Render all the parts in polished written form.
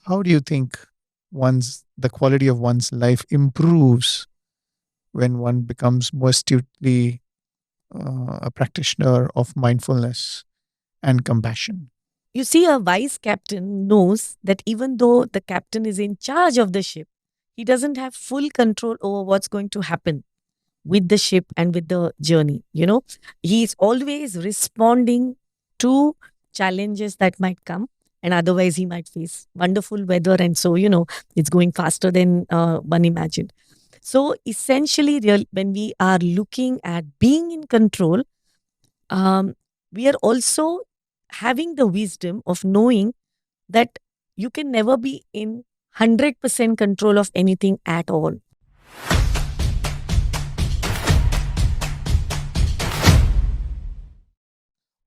How do you think the quality of one's life improves when one becomes more astutely a practitioner of mindfulness and compassion? You see, a wise captain knows that even though the captain is in charge of the ship, he doesn't have full control over what's going to happen with the ship and with the journey. He's always responding to challenges that might come. And otherwise, he might face wonderful weather. And so, it's going faster than one imagined. So, essentially, when we are looking at being in control, um, we are also having the wisdom of knowing that you can never be in 100% control of anything at all.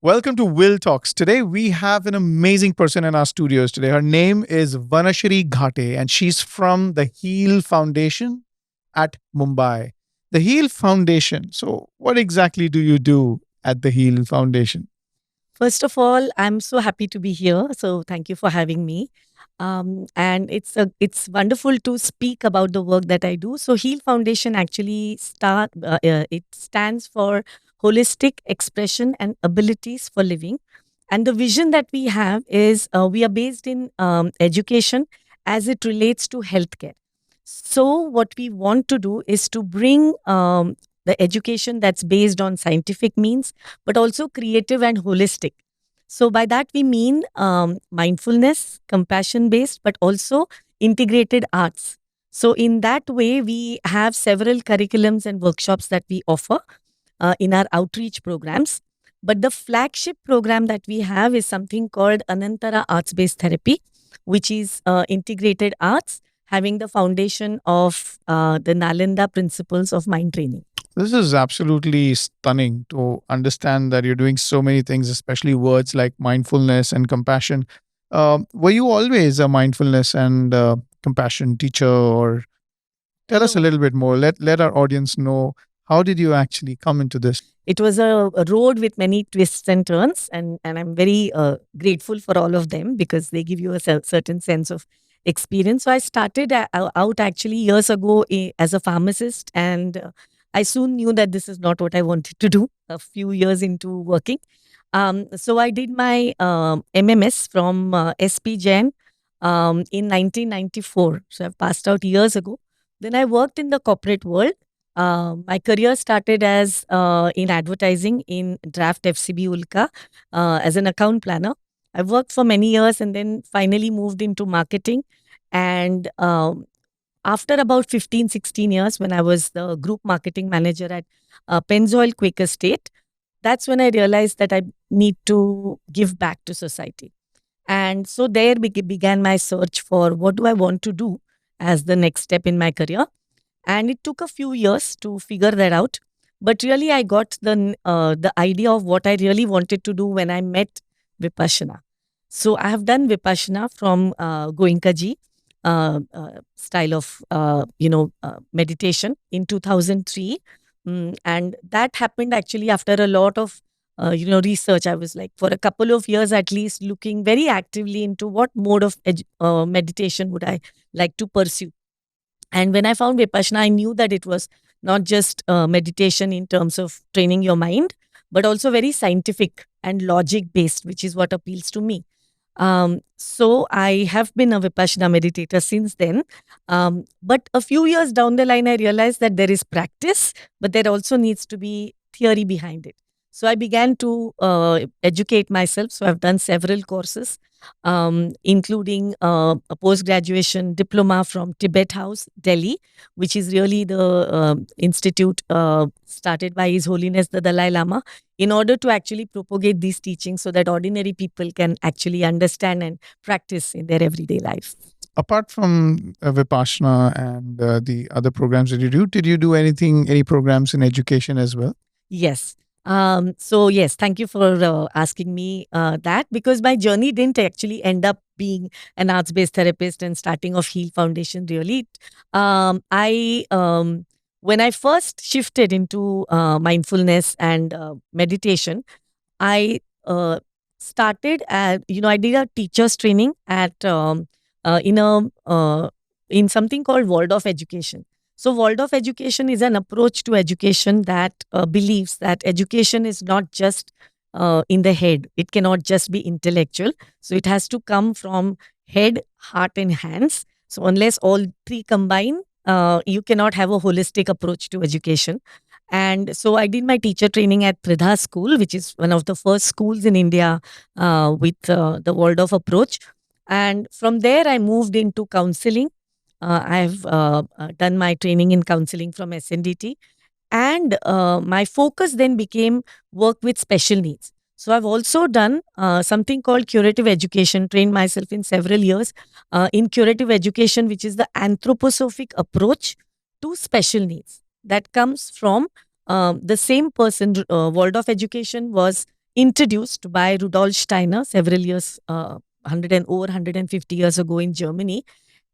Welcome to Will Talks. Today we have an amazing person in our studios today. Her name is Vanashree Ghate and she's from the Heal Foundation at Mumbai. The Heal Foundation. So, what exactly do you do at the Heal Foundation? First of all, I'm so happy to be here. So thank you for having me. And it's wonderful to speak about the work that I do. So Heal Foundation actually it stands for Holistic Expression and Abilities for Living. And the vision that we have is we are based in education as it relates to healthcare. So what we want to do is to bring the education that's based on scientific means, but also creative and holistic. So, by that, we mean mindfulness, compassion based, but also integrated arts. So, in that way, we have several curriculums and workshops that we offer in our outreach programs. But the flagship program that we have is something called Anantara Arts Based Therapy, which is integrated arts having the foundation of the Nalanda principles of mind training. This is absolutely stunning to understand that you're doing so many things, especially words like mindfulness and compassion. Were you always a mindfulness and compassion teacher, or tell us a No. little bit more? Let our audience know, how did you actually come into this? It was a road with many twists and turns, and I'm very grateful for all of them because they give you a certain sense of experience. So I started out actually years ago as a pharmacist, and I soon knew that this is not what I wanted to do. A few years into working, so I did my MMS from SP Jain in 1994. So I've passed out years ago. Then I worked in the corporate world. My career started as in advertising in Draft FCB Ulka as an account planner. I worked for many years and then finally moved into marketing. And after about 15, 16 years, when I was the group marketing manager at Pennzoil Quaker State, that's when I realized that I need to give back to society. And so there began my search for what do I want to do as the next step in my career. And it took a few years to figure that out. But really, I got the idea of what I really wanted to do when I met Vipassana. So I have done Vipassana from Goenka ji style of meditation in 2003. And that happened actually after a lot of research. I was like, for a couple of years at least, looking very actively into what mode of meditation would I like to pursue. And when I found Vipassana, I knew that it was not just meditation in terms of training your mind, but also very scientific and logic based, which is what appeals to me. So I have been a Vipassana meditator since then. But a few years down the line, I realized that there is practice, but there also needs to be theory behind it. So I began to educate myself. So I've done several courses, including a post graduation diploma from Tibet House, Delhi, which is really the institute started by His Holiness the Dalai Lama in order to actually propagate these teachings so that ordinary people can actually understand and practice in their everyday life. Apart from Vipassana and the other programs that you do, did you do any programs in education as well? Yes. So yes, thank you for asking me that because my journey didn't actually end up being an arts-based therapist and starting off Heal Foundation. Really, I when I first shifted into mindfulness and meditation, I started at I did a teacher's training at in a in something called Waldorf education. So Waldorf education is an approach to education that believes that education is not just in the head. It cannot just be intellectual. So it has to come from head, heart, and hands. So unless all three combine, you cannot have a holistic approach to education. And so I did my teacher training at Pridha School, which is one of the first schools in India with the Waldorf approach. And from there, I moved into counseling. I've done my training in counseling from SNDT. And my focus then became work with special needs. So I've also done something called curative education, trained myself in several years in curative education, which is the anthroposophic approach to special needs that comes from the same person. Waldorf education was introduced by Rudolf Steiner several years, 150 years ago in Germany.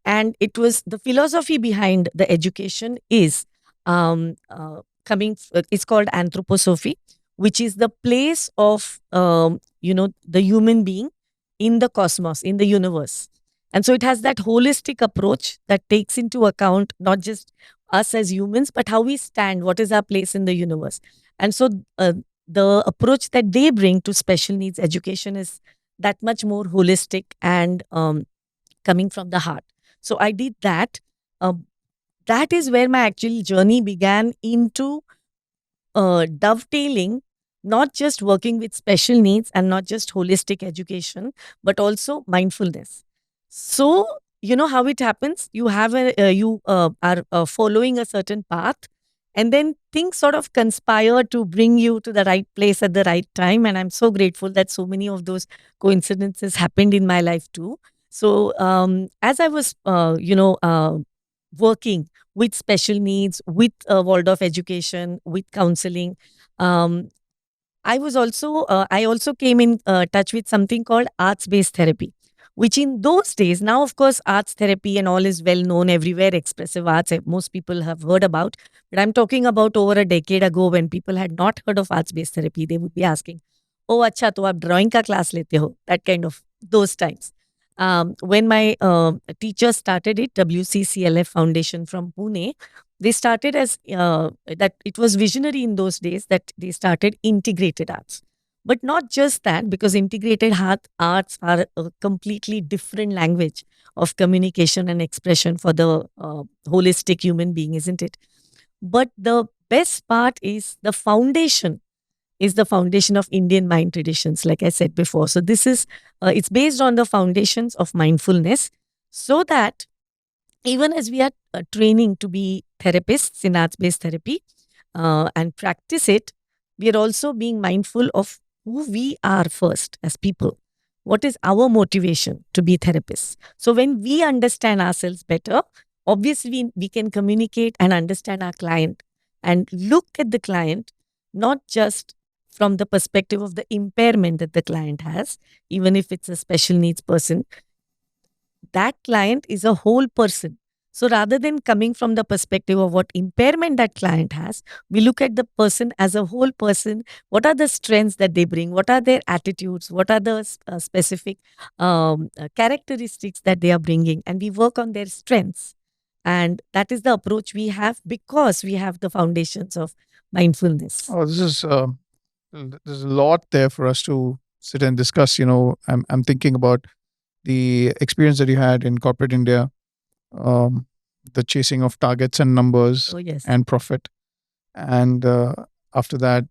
And it was the philosophy behind the education is it's called anthroposophy, which is the place of the human being in the cosmos, in the universe. And so it has that holistic approach that takes into account not just us as humans, but how we stand, what is our place in the universe. And so the approach that they bring to special needs education is that much more holistic and coming from the heart. So I did that. That is where my actual journey began into dovetailing, not just working with special needs and not just holistic education, but also mindfulness. So, you know how it happens? You have you are following a certain path, and then things sort of conspire to bring you to the right place at the right time. And I'm so grateful that so many of those coincidences happened in my life too. So, as I was, working with special needs, with Waldorf education, with counseling. Um, I also came in touch with something called arts based therapy, which in those days, now of course, arts therapy and all is well known everywhere, expressive arts, most people have heard about. But I'm talking about over a decade ago when people had not heard of arts based therapy, they would be asking, oh, acha, to aap drawing ka class lete ho, that kind of those times. When my teacher started it, WCCLF Foundation from Pune, they started as that it was visionary in those days that they started integrated arts. But not just that, because integrated arts are a completely different language of communication and expression for the holistic human being, isn't it? But the best part is the foundation of Indian mind traditions, like I said before. So this is it's based on the foundations of mindfulness, so that even as we are training to be therapists in arts based therapy and practice it, we are also being mindful of who we are first as people. What is our motivation to be therapists? So, when we understand ourselves better, obviously we can communicate and understand our client and look at the client not just from the perspective of the impairment that the client has, even if it's a special needs person, that client is a whole person. So rather than coming from the perspective of what impairment that client has, we look at the person as a whole person. What are the strengths that they bring? What are their attitudes? What are the specific characteristics that they are bringing? And we work on their strengths. And that is the approach we have because we have the foundations of mindfulness. Oh, there's a lot there for us to sit and discuss. I'm thinking about the experience that you had in corporate India, um, the chasing of targets and numbers Oh, yes. and profit, and after that,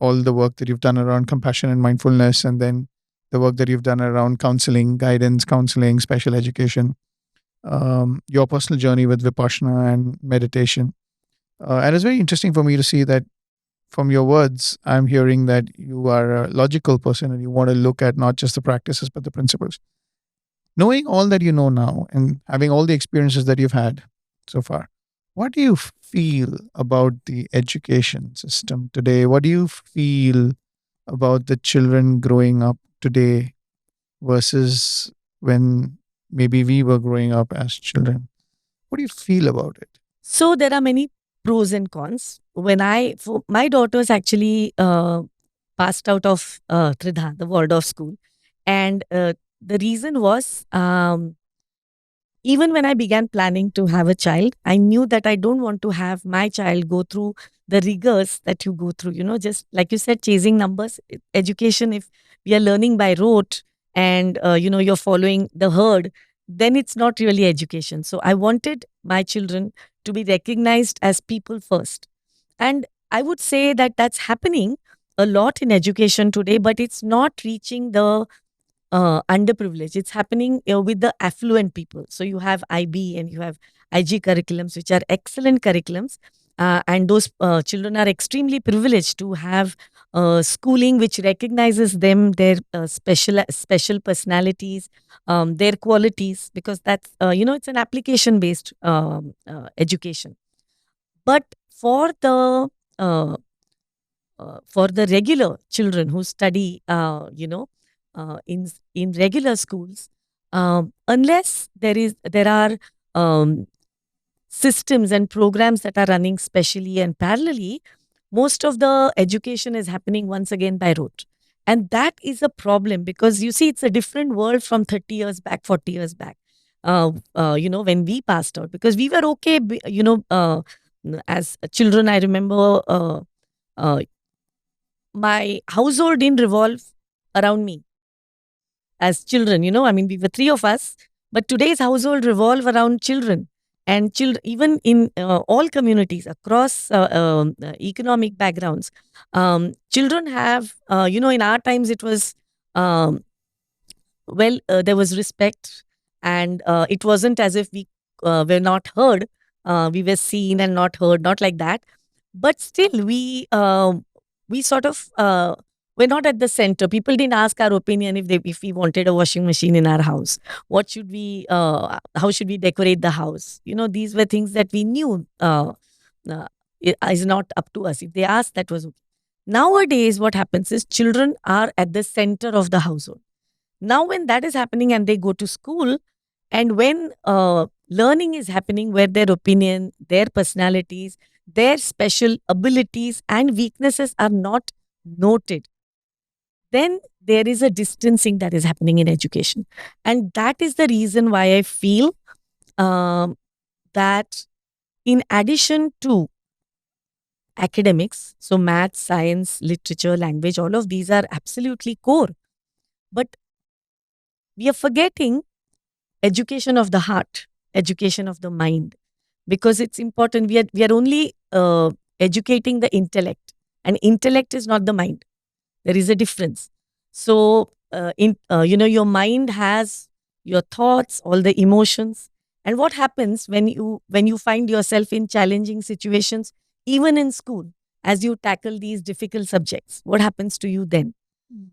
all the work that you've done around compassion and mindfulness, and then the work that you've done around counseling, guidance, counseling, special education, your personal journey with Vipassana and meditation. And it's very interesting for me to see that from your words, I'm hearing that you are a logical person and you want to look at not just the practices, but the principles. Knowing all that you know now and having all the experiences that you've had so far, what do you feel about the education system today? What do you feel about the children growing up today versus when maybe we were growing up as children? What do you feel about it? So there are many pros and cons. For my daughters actually passed out of Tridha, the Waldorf school, and the reason was even when I began planning to have a child, I knew that I don't want to have my child go through the rigors that you go through, just like you said, chasing numbers. Education, if we are learning by rote and, you're following the herd, then it's not really education. So I wanted my children to be recognized as people first. And I would say that that's happening a lot in education today, but it's not reaching the underprivileged. It's happening with the affluent people. So you have IB and you have IG curriculums, which are excellent curriculums. And those children are extremely privileged to have schooling which recognizes them, their special personalities, their qualities, because that's, it's an application based education. But uh, for the regular children who study, in regular schools, unless there are um, systems and programs that are running specially and parallelly, most of the education is happening once again by rote. And that is a problem, because you see, it's a different world from 30 years back, 40 years back. When we passed out, because we were okay, as children, I remember uh, my household didn't revolve around me as children. I mean, we were three of us, but today's household revolve around children. And children, even in all communities across economic backgrounds, children have, in our times, it was, um, there was respect, and it wasn't as if we were not heard. We were seen and not heard, not like that. But still, we sort of were not at the center. People didn't ask our opinion if we wanted a washing machine in our house. What should we? How should we decorate the house? These were things that we knew uh, is not up to us. If they asked, that was okay. Nowadays, what happens is children are at the center of the household. Now, when that is happening and they go to school, and when learning is happening where their opinion, their personalities, their special abilities and weaknesses are not noted, then there is a distancing that is happening in education. And that is the reason why I feel um, that in addition to academics, so math, science, literature, language, all of these are absolutely core. But we are forgetting education of the heart, education of the mind, because it's important. We are only educating the intellect, and intellect is not the mind. There is a difference. So, your mind has your thoughts, all the emotions, and what happens when you find yourself in challenging situations, even in school, as you tackle these difficult subjects, what happens to you then?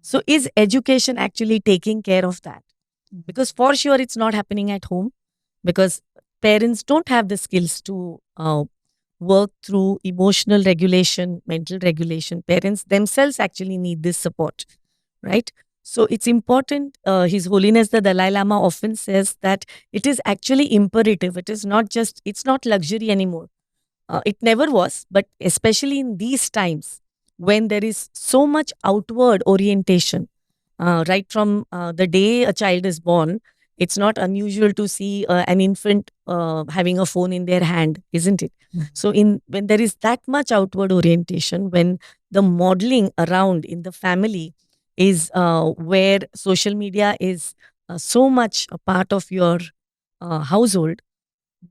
So, is education actually taking care of that? Because for sure, it's not happening at home, because parents don't have the skills to work through emotional regulation, mental regulation. Parents themselves actually need this support, right? So it's important. His Holiness the Dalai Lama often says that it is actually imperative. It's not luxury anymore. It never was, but especially in these times when there is so much outward orientation, right from the day a child is born, it's not unusual to see an infant having a phone in their hand, isn't it? So, when there is that much outward orientation, when the modeling around in the family is where social media is so much a part of your household,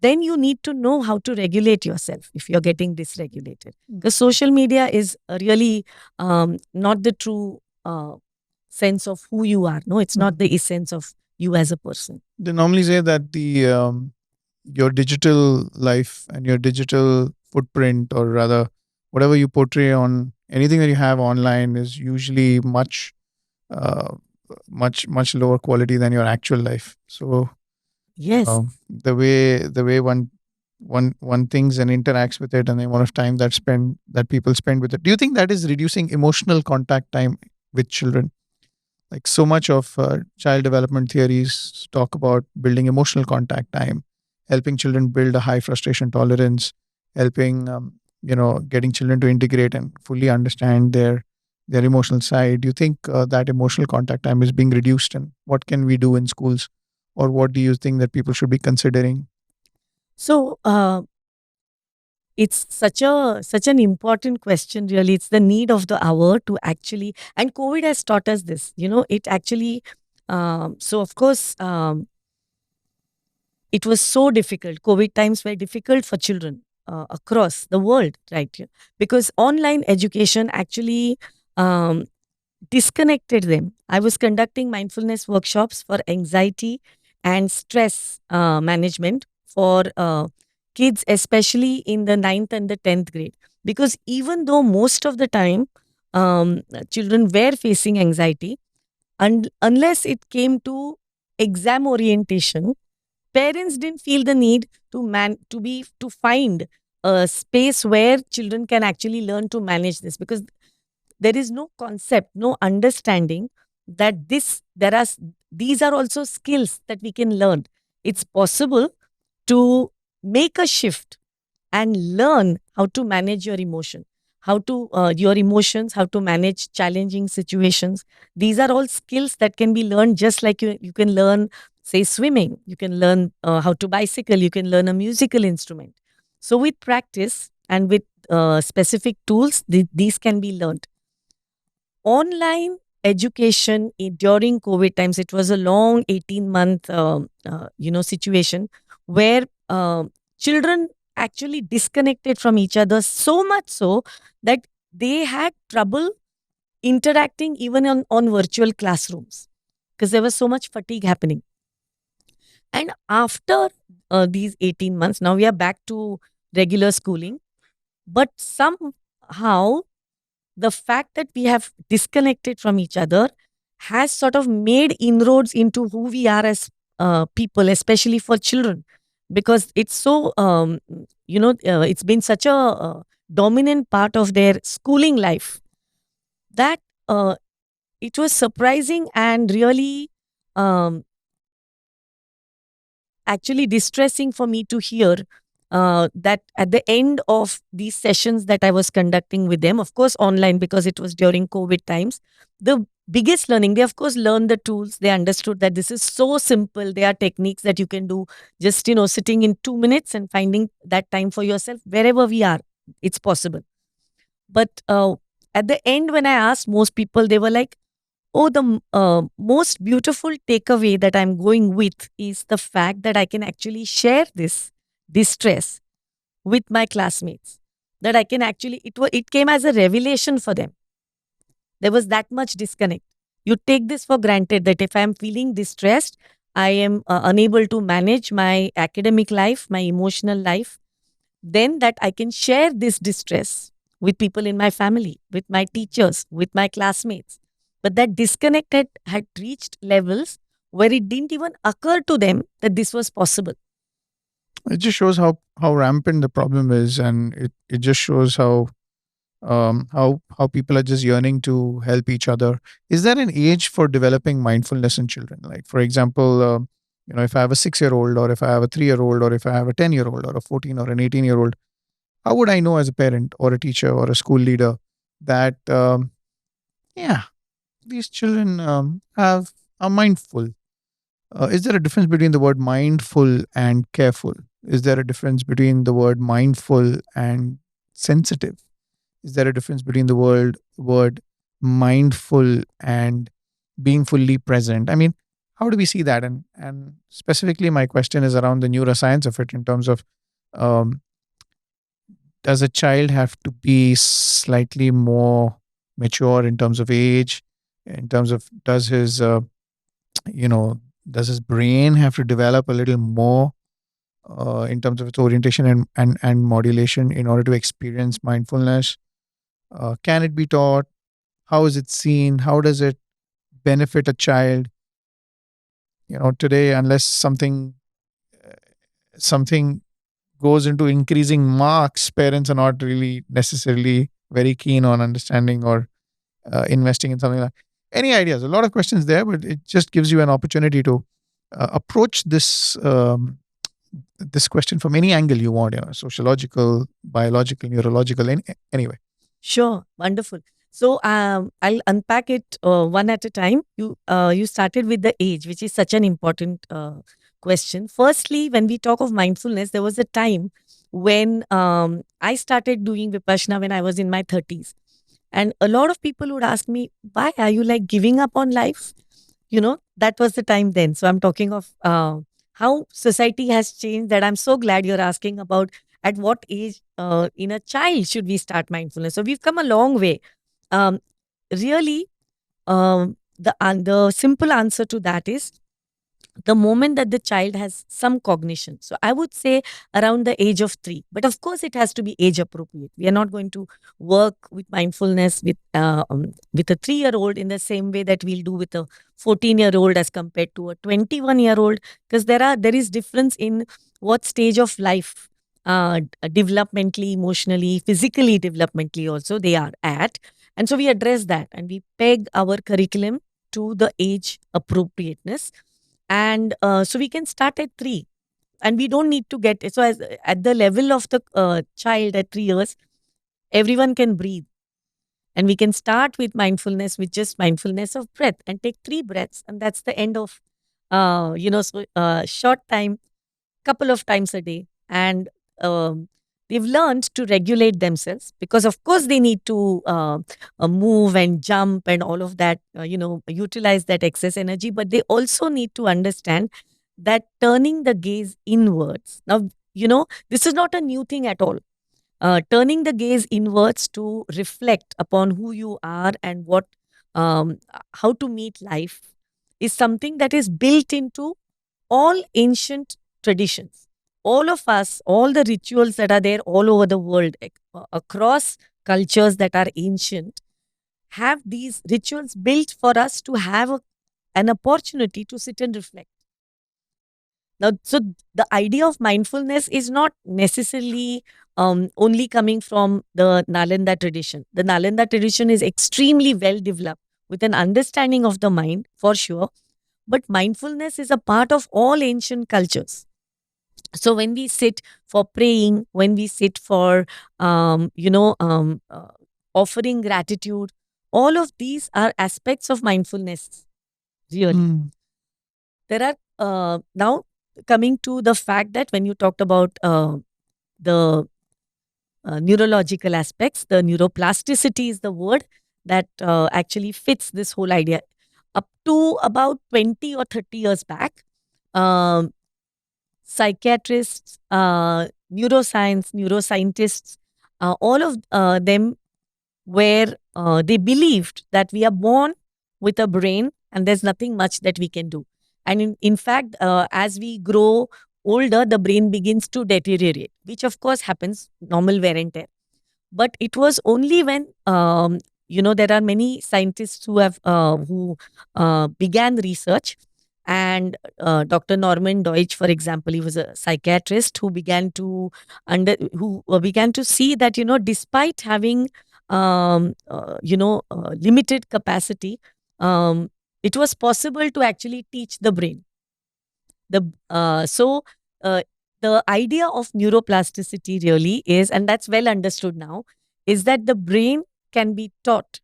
then you need to know how to regulate yourself if you're getting dysregulated. Because social media is really not the true sense of who you are. No, it's not the essence of you as a person. They normally say that the your digital life and your digital footprint, or rather, whatever you portray on anything that you have online, is usually uh, much lower quality than your actual life. So Yes. the way one thinks and interacts with it, and the amount of time that people spend with it. Do you think that is reducing emotional contact time with children? Like, so much of child development theories talk about building emotional contact time, helping children build a high frustration tolerance, helping getting children to integrate and fully understand their emotional side. Do you think that emotional contact time is being reduced, and what can we do in schools or what do you think that people should be considering? So it's such an important question. Really, it's the need of the hour to actually. And COVID has taught us this. It actually. So of course, it was so difficult. COVID times were difficult for children across the world, right? Because online education actually um, disconnected them. I was conducting mindfulness workshops for anxiety and stress management for kids, especially in the ninth and the 10th grade. Because even though most of the time children were facing anxiety, unless it came to exam orientation, parents didn't feel the need to find a space where children can actually learn to manage this, because there is no concept, no understanding that these are also skills that we can learn. It's possible to make a shift and learn how to manage your emotion, how to your emotions, how to manage challenging situations. These are all skills that can be learned, just like you can learn, say, swimming, you can learn how to bicycle, you can learn a musical instrument. So with practice and with specific tools, these can be learned. Online education during COVID times, it was a long 18-month situation where children actually disconnected from each other, so much so that they had trouble interacting even on virtual classrooms, because there was so much fatigue happening. And after these 18 months, now we are back to regular schooling, but somehow the fact that we have disconnected from each other has sort of made inroads into who we are as people, especially for children, because it's so, it's been such a dominant part of their schooling life that it was surprising and really um, actually distressing for me to hear that at the end of these sessions that I was conducting with them, of course, online, because it was during COVID times, the biggest learning, they of course learned the tools. They understood that this is so simple. There are techniques that you can do just, sitting in 2 minutes and finding that time for yourself wherever we are. It's possible. But at the end, when I asked most people, they were like, oh, the most beautiful takeaway that I'm going with is the fact that I can actually share this distress with my classmates. That I can actually, it came as a revelation for them. There was that much disconnect. You take this for granted that if I'm feeling distressed, I am unable to manage my academic life, my emotional life, then that I can share this distress with people in my family, with my teachers, with my classmates. But that disconnect had reached levels where it didn't even occur to them that this was possible. It just shows how rampant the problem is, and it just shows how people are just yearning to help each other. Is there an age for developing mindfulness in children? Like, for example, if I have a 6-year-old, or if I have a 3-year-old, or if I have a 10-year-old, or a 14 or an 18-year-old, how would I know as a parent or a teacher or a school leader that yeah, these children have are mindful? Is there a difference between the word mindful and careful? Is there a difference between the word mindful and sensitive? Is there a difference between the word mindful and being fully present? I mean, how do we see that? And specifically, my question is around the neuroscience of it, in terms of, um, does a child have to be slightly more mature in terms of age? In terms of, you know does his brain have to develop a little more in terms of its orientation and modulation in order to experience mindfulness? Can it be taught? How is it seen? How does it benefit a child? Today, unless something goes into increasing marks, parents are not really necessarily very keen on understanding or investing in something like. Any ideas? A lot of questions there, but it just gives you an opportunity to approach this question from any angle you want, sociological, biological, neurological, anyway. Sure, wonderful. So I'll unpack it one at a time. You started with the age, which is such an important question. Firstly, when we talk of mindfulness, there was a time when I started doing vipassana when I was in my 30s, and a lot of people would ask me, "Why are you like giving up on life?" That was the time then. So I'm talking of how society has changed. That I'm so glad you're asking about at what age in a child should we start mindfulness. So we've come a long way. Um, really, the simple answer to that is the moment that the child has some cognition. So I would say around the age of 3. But of course, it has to be age appropriate. We are not going to work with mindfulness with a 3-year-old in the same way that we'll do with a 14-year-old as compared to a 21-year-old, because there is difference in what stage of life, developmentally, emotionally, physically, developmentally also they are at. And so we address that and we peg our curriculum to the age appropriateness. And so we can start at 3, and we don't need to get so as at the level of the child at 3 years, everyone can breathe, and we can start with mindfulness, with just mindfulness of breath, and take 3 breaths, and that's the end of short time, couple of times a day. And they've learned to regulate themselves, because of course they need to move and jump and all of that, utilize that excess energy, but they also need to understand that turning the gaze inwards. Now, this is not a new thing at all. Turning the gaze inwards to reflect upon who you are and how to meet life is something that is built into all ancient traditions. All of us, all the rituals that are there all over the world, across cultures that are ancient, have these rituals built for us to have an opportunity to sit and reflect. Now, so the idea of mindfulness is not necessarily only coming from the Nalanda tradition. The Nalanda tradition is extremely well developed with an understanding of the mind, for sure. But mindfulness is a part of all ancient cultures. So when we sit for praying, when we sit for, offering gratitude, all of these are aspects of mindfulness, really. Mm. There are now coming to the fact that when you talked about the neurological aspects, the neuroplasticity is the word that actually fits this whole idea. Up to about 20 or 30 years back, um, psychiatrists, neuroscientists, all of them where they believed that we are born with a brain and there's nothing much that we can do. And in fact, as we grow older, the brain begins to deteriorate, which of course happens, normal wear and tear. But it was only when there are many scientists who began research, and Dr. Norman Deutsch, for example, he was a psychiatrist who began to see that despite having limited capacity, um, it was possible to actually teach the brain. So the idea of neuroplasticity really is, and that's well understood now, is that the brain can be taught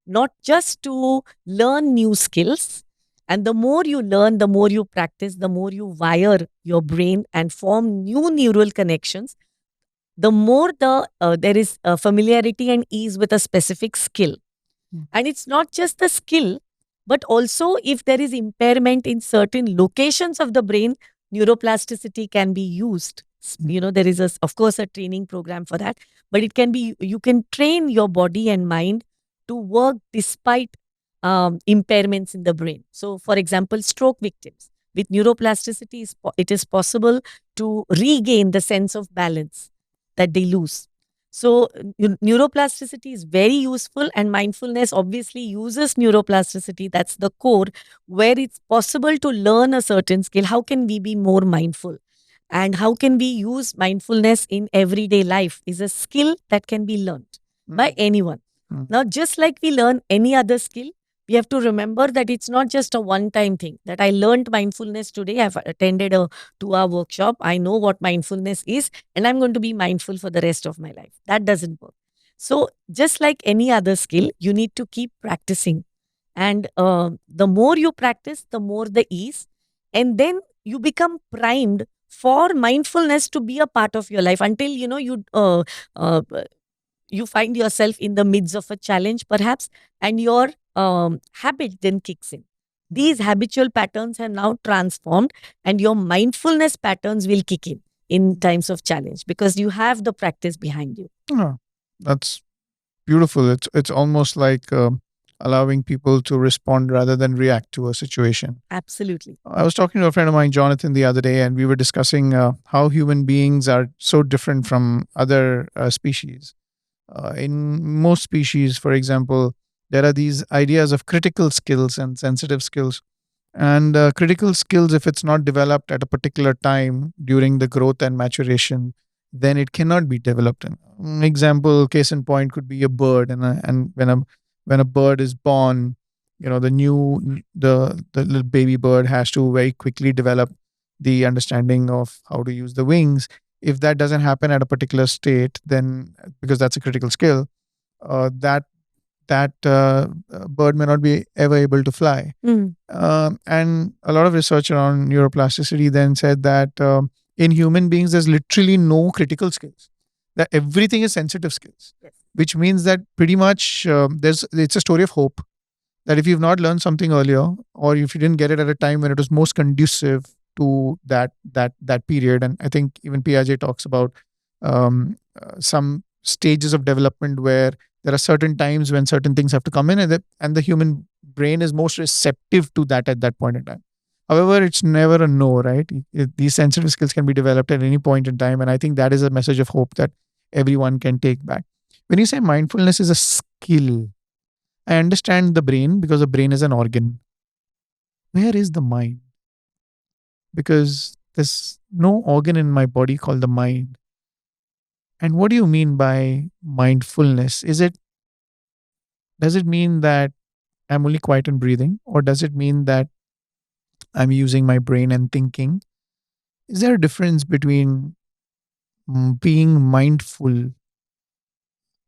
not just to learn new skills. And the more you learn, the more you practice, the more you wire your brain and form new neural connections, the more there is familiarity and ease with a specific skill. Mm. And it's not just the skill, but also if there is impairment in certain locations of the brain, neuroplasticity can be used. Mm. There is, of course, a training program for that, but it can be, you can train your body and mind to work despite impairments in the brain. So, for example, stroke victims with neuroplasticity, it is possible to regain the sense of balance that they lose. So, neuroplasticity is very useful, and mindfulness obviously uses neuroplasticity. That's the core where it's possible to learn a certain skill. How can we be more mindful? And how can we use mindfulness in everyday life is a skill that can be learned by Mm. anyone. Mm. Now, just like we learn any other skill, we have to remember that it's not just a one time thing. That I learned mindfulness today. I've attended a 2-hour workshop. I know what mindfulness is, and I'm going to be mindful for the rest of my life. That doesn't work. So just like any other skill, you need to keep practicing. And the more you practice, the more the ease. And then you become primed for mindfulness to be a part of your life until uh, you find yourself in the midst of a challenge, perhaps, and your habit then kicks in. These habitual patterns have now transformed, and your mindfulness patterns will kick in times of challenge because you have the practice behind you. Oh, that's beautiful. It's almost like allowing people to respond rather than react to a situation. Absolutely. I was talking to a friend of mine, Jonathan, the other day, and we were discussing how human beings are so different from other species. In most species, for example, there are these ideas of critical skills and sensitive skills. And critical skills, if it's not developed at a particular time during the growth and maturation, then it cannot be developed. Example, case in point, could be a bird, and when a bird is born, the little baby bird has to very quickly develop the understanding of how to use the wings. If that doesn't happen at a particular state, then because that's a critical skill, that bird may not be ever able to fly. Mm. And a lot of research around neuroplasticity then said that in human beings, there's literally no critical skills. That everything is sensitive skills, Yes. which means that pretty much it's a story of hope. That if you've not learned something earlier, or if you didn't get it at a time when it was most conducive to that period, and I think even Piaget talks about some stages of development where there are certain times when certain things have to come in, and the human brain is most receptive to that at that point in time. However, it's never a no, right? These sensitive skills can be developed at any point in time, and I think that is a message of hope that everyone can take back. When you say mindfulness is a skill, I understand the brain because the brain is an organ. Where is the mind? Because there's no organ in my body called the mind. And what do you mean by mindfulness? Does it mean that I'm only quiet and breathing, or does it mean that I'm using my brain and thinking? Is there a difference between being mindful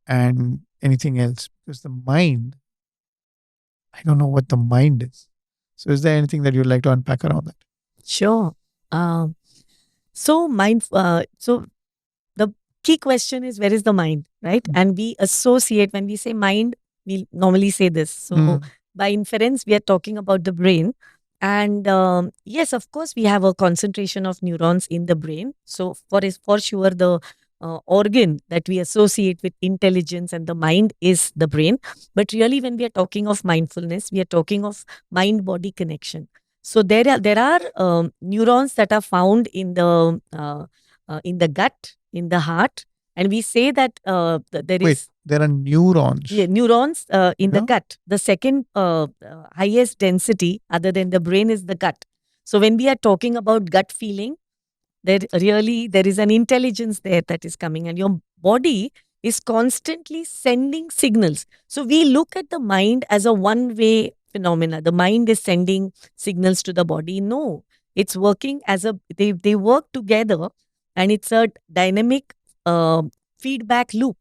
and anything else? Because the mind, I don't know what the mind is. So, is there anything that you'd like to unpack around that? Sure. Um, so the key question is, where is the mind, right? Mm. And we associate, when we say mind, we normally say this. So Mm. by inference, we are talking about the brain. And yes, of course, we have a concentration of neurons in the brain. So for sure, the organ that we associate with intelligence and the mind is the brain. But really, when we are talking of mindfulness, we are talking of mind-body connection. So there are neurons that are found in the gut, in the heart, and we say that there Wait, is, there are neurons. yeah, neurons in the Yeah. gut. The second highest density, other than the brain, is the gut. So when we are talking about gut feeling, there is an intelligence there that is coming, and your body is constantly sending signals. So we look at the mind as a one way phenomena. The mind is sending signals to the body. No, it's working as a, they work together, and it's a dynamic uh, feedback loop.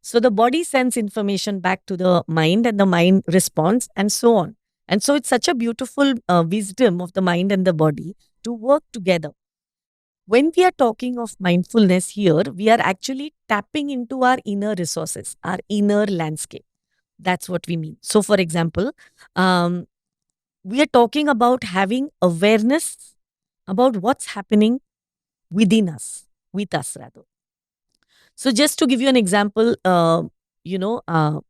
So the body sends information back to the mind, and the mind responds, and so on. And so it's such a beautiful wisdom of the mind and the body to work together. When we are talking of mindfulness here, we are actually tapping into our inner resources, our inner landscape. That's what we mean. So, for example, um, we are talking about having awareness about what's happening within us, with us rather. So, just to give you an example, you know, uh,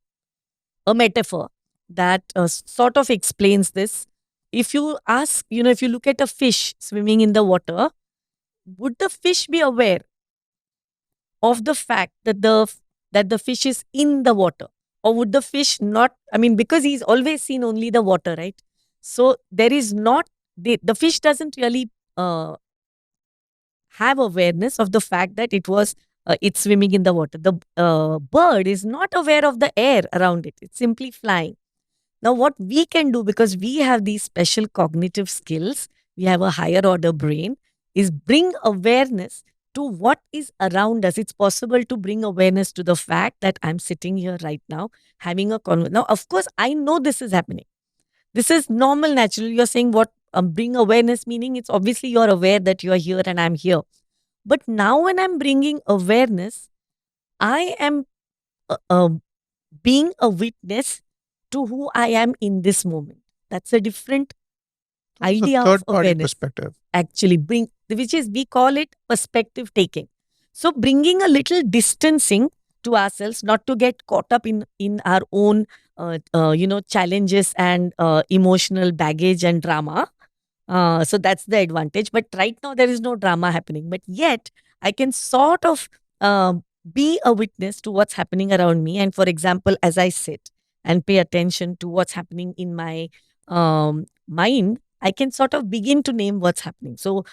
a metaphor that sort of explains this. If you ask, if you look at a fish swimming in the water, would the fish be aware of the fact that the fish is in the water, or would the fish not, I mean, because he's always seen only the water, right? So there is not, the fish doesn't really have awareness of the fact that it's swimming in the water. The bird is not aware of the air around it, it's simply flying. Now what we can do, because we have these special cognitive skills, we have a higher order brain, is bring awareness to what is around us. It's possible to bring awareness to the fact that I'm sitting here right now having a conversation. Now, of course, I know this is happening. This is normal, natural. You're saying what bring awareness, meaning it's obviously you're aware that you're here and I'm here. But now, when I'm bringing awareness, I am uh, uh, being a witness to who I am in this moment. That's a different So it's a idea of third party awareness. perspective. Actually, bring which is we call it perspective taking. So bringing a little distancing to ourselves, not to get caught up in our own challenges and emotional baggage and drama. So that's the advantage. But right now, there is no drama happening. But yet, I can sort of be a witness to what's happening around me. And for example, as I sit and pay attention to what's happening in my mind, I can sort of begin to name what's happening. So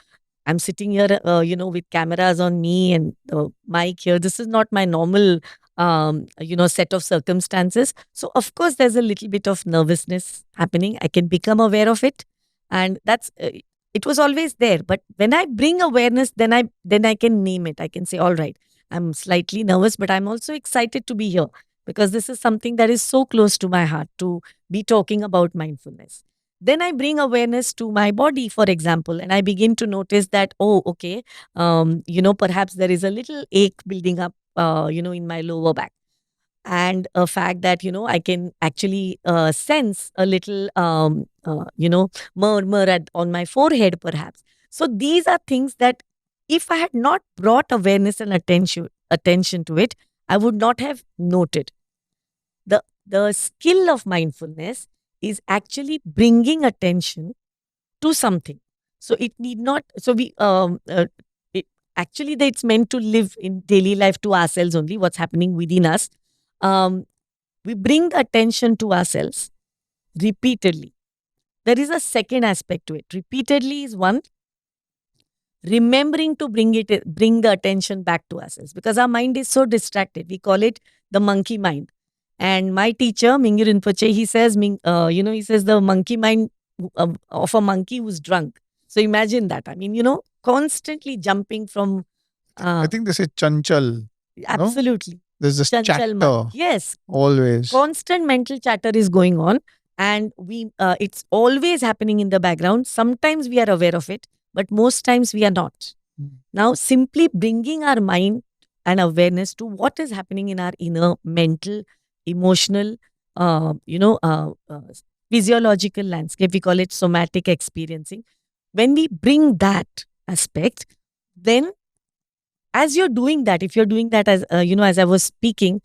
I'm sitting here, with cameras on me and the mic here. This is not my normal, set of circumstances. So of course, there's a little bit of nervousness happening. I can become aware of it, and it was always there. But when I bring awareness, then I can name it. I can say, all right, I'm slightly nervous, but I'm also excited to be here because this is something that is so close to my heart to be talking about mindfulness. Then I bring awareness to my body, for example, and I begin to notice that, oh, okay, perhaps there is a little ache building up, in my lower back. And a fact that, I can actually sense a little, murmur on my forehead, perhaps. So these are things that if I had not brought awareness and attention to it, I would not have noted. The skill of mindfulness is actually bringing attention to something. So it need not. So we it, actually it's meant to live in daily life to ourselves only. What's happening within us. Um, we bring the attention to ourselves repeatedly. There is a second aspect to it. Repeatedly is one. Remembering to bring the attention back to ourselves because our mind is so distracted. We call it the monkey mind. And my teacher, Mingyur Rinpoche, he says, he says the monkey mind of a monkey who's drunk. So imagine that. I mean, constantly jumping from. I Uh, think they say chanchal. No, Absolutely. there's this Chanchal mind. chatter Yes. always. Constant mental chatter is going on. And it's always happening in the background. Sometimes we are aware of it, but most times we are not. Mm. Now, simply bringing our mind and awareness to what is happening in our inner mental, emotional, physiological landscape, we call it somatic experiencing. When we bring that aspect, then as you're doing that, if you're doing that as I was speaking,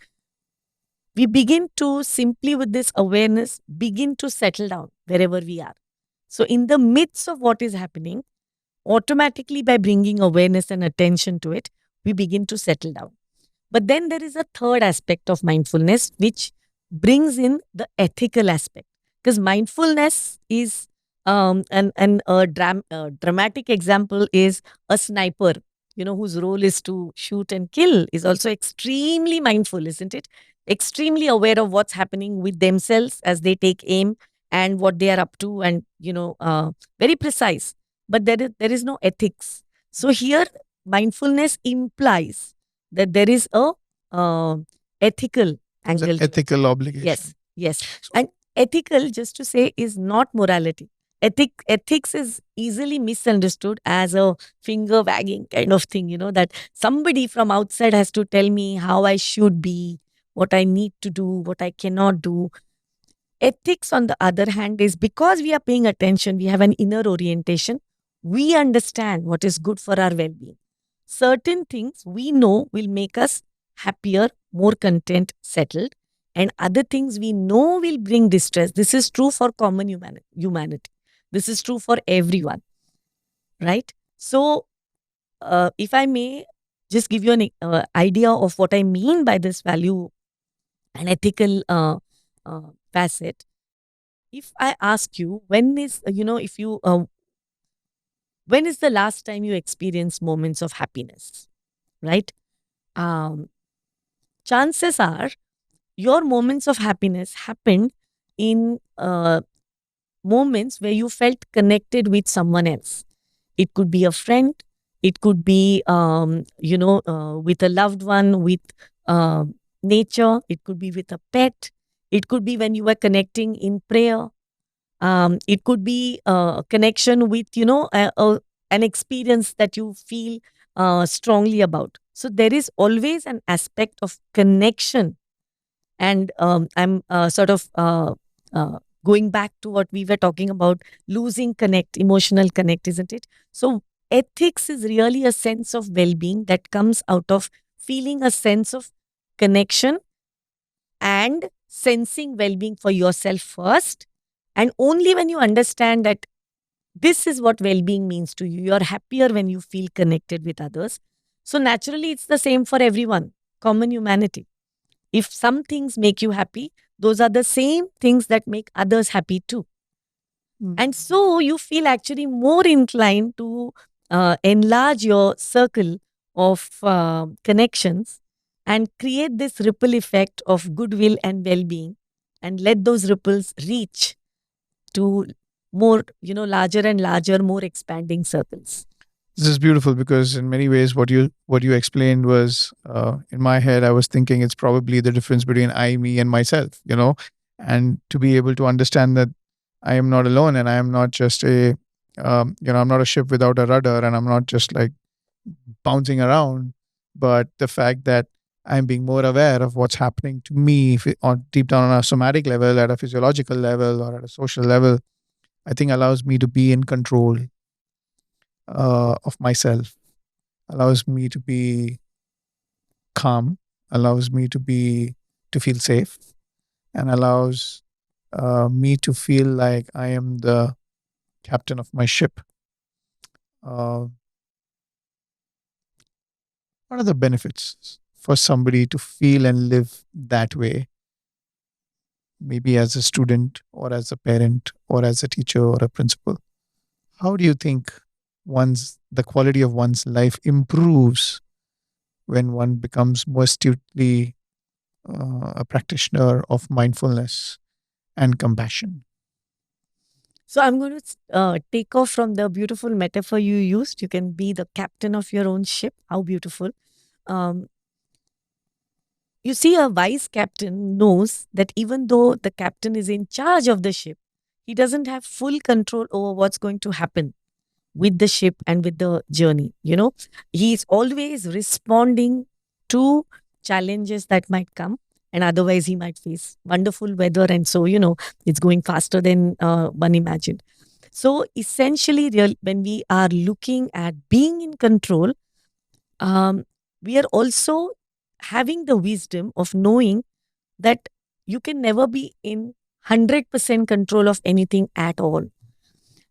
we begin to simply with this awareness begin to settle down wherever we are. So, in the midst of what is happening, automatically by bringing awareness and attention to it, we begin to settle down. But then there is a third aspect of mindfulness, which brings in the ethical aspect. Because mindfulness is, and a dramatic example is a sniper, whose role is to shoot and kill, is also extremely mindful, isn't it? Extremely aware of what's happening with themselves as they take aim and what they are up to, and, very precise. But there is no ethics. So here, mindfulness implies that there is a uh, ethical There's an angle to it. ethical obligation. Yes, yes. So, And ethical, just to say, is not morality. Ethics is easily misunderstood as a finger wagging kind of thing, that somebody from outside has to tell me how I should be, what I need to do, what I cannot do. Ethics, on the other hand, is because we are paying attention, we have an inner orientation, we understand what is good for our well being. Certain things we know will make us happier, more content, settled, and other things we know will bring distress. This is true for common humanity. This is true for everyone, right? So, if I may just give you an idea of what I mean by this value and ethical facet. If I ask you, when is the last time you experienced moments of happiness, right? Um, Chances are your moments of happiness happened in moments where you felt connected with someone else. It could be a friend, It could be, with a loved one, with uh, nature. It could be with a pet. It could be when you were connecting in prayer. It could be a connection with, an experience that you feel strongly about. So there is always an aspect of connection. And I'm sort of going back to what we were talking about, losing connect, emotional connect, isn't it? So ethics is really a sense of well-being that comes out of feeling a sense of connection and sensing well-being for yourself first. And only when you understand that this is what well-being means to you, you're happier when you feel connected with others. So naturally it's the same for everyone, common humanity. If some things make you happy, those are the same things that make others happy too. Mm. And so you feel actually more inclined to enlarge your circle of connections and create this ripple effect of goodwill and well being, and let those ripples reach to more, larger and larger, more expanding circles. This is beautiful because in many ways what you explained was, in my head I was thinking it's probably the difference between I, me, and myself, and to be able to understand that I am not alone, and I am not just I'm not a ship without a rudder, and I'm not just like bouncing around, but the fact that I'm being more aware of what's happening to me on deep down on a somatic level, at a physiological level, or at a social level, I think allows me to be in control of myself, allows me to be calm, allows me to feel safe, and allows me to feel like I am the captain of my ship. Uh, what are the benefits for somebody to feel and live that way? Maybe as a student, or as a parent, or as a teacher, or a principal. How do you think the quality of one's life improves when one becomes more astutely a practitioner of mindfulness and compassion? So I'm going to take off from the beautiful metaphor you used. You can be the captain of your own ship. How beautiful. Um, you see, a wise captain knows that even though the captain is in charge of the ship, he doesn't have full control over what's going to happen with the ship and with the journey. He's always responding to challenges that might come. And otherwise, he might face wonderful weather. And so, it's going faster than one imagined. So, essentially, when we are looking at being in control, um, we are also having the wisdom of knowing that you can never be in 100% control of anything at all.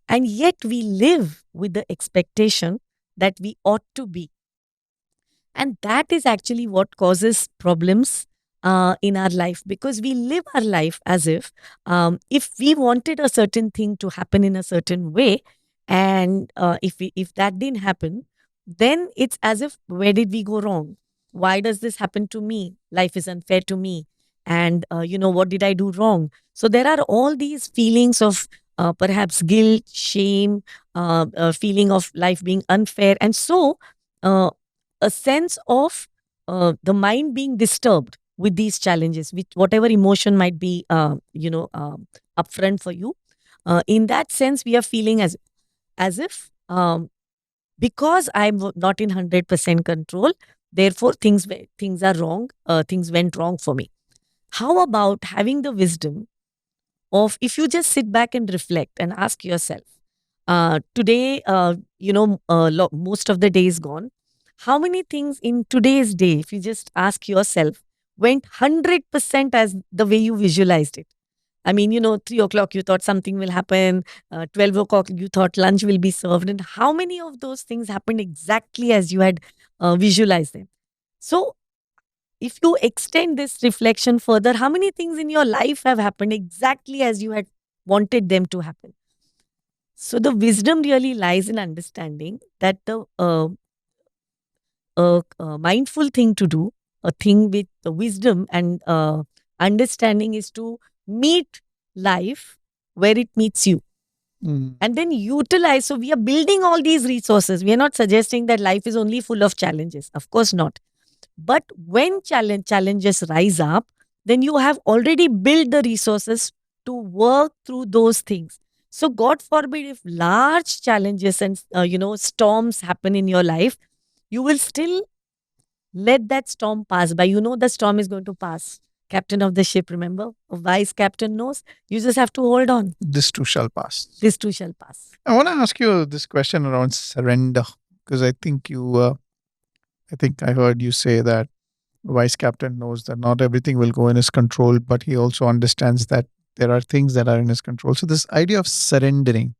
And yet we live with the expectation that we ought to be. And that is actually what causes problems in our life, because we live our life as if we wanted a certain thing to happen in a certain way, and if that didn't happen, then it's as if, where did we go wrong? Why does this happen to me? Life is unfair to me. And, what did I do wrong? So there are all these feelings of perhaps guilt, shame, feeling of life being unfair. And so, uh, a sense of the mind being disturbed with these challenges, with whatever emotion might be, upfront for you. In that sense, we are feeling as if, because I'm not in 100% control, therefore things are wrong. Things went wrong for me. How about having the wisdom of, if you just sit back and reflect and ask yourself, today, most of the day is gone. How many things in today's day, if you just ask yourself, went 100% as the way you visualized it? I mean, 3 o'clock, you thought something will happen. 12 o'clock, you thought lunch will be served. And how many of those things happened exactly as you had visualized them? So, if you extend this reflection further, how many things in your life have happened exactly as you had wanted them to happen? So the wisdom really lies in understanding that a mindful thing to do, a thing with the wisdom and understanding, is to meet life where it meets you. Mm. and then utilize. So we are building all these resources. We are not suggesting that life is only full of challenges. Of course not. But when challenges rise up, then you have already built the resources to work through those things. So God forbid if large challenges and storms happen in your life, you will still let that storm pass by. You know the storm is going to pass. Captain of the ship, remember? A wise captain knows. You just have to hold on. This too shall pass. This too shall pass. I want to ask you this question around surrender because I think I heard you say that vice captain knows that not everything will go in his control, but he also understands that there are things that are in his control. So this idea of surrendering,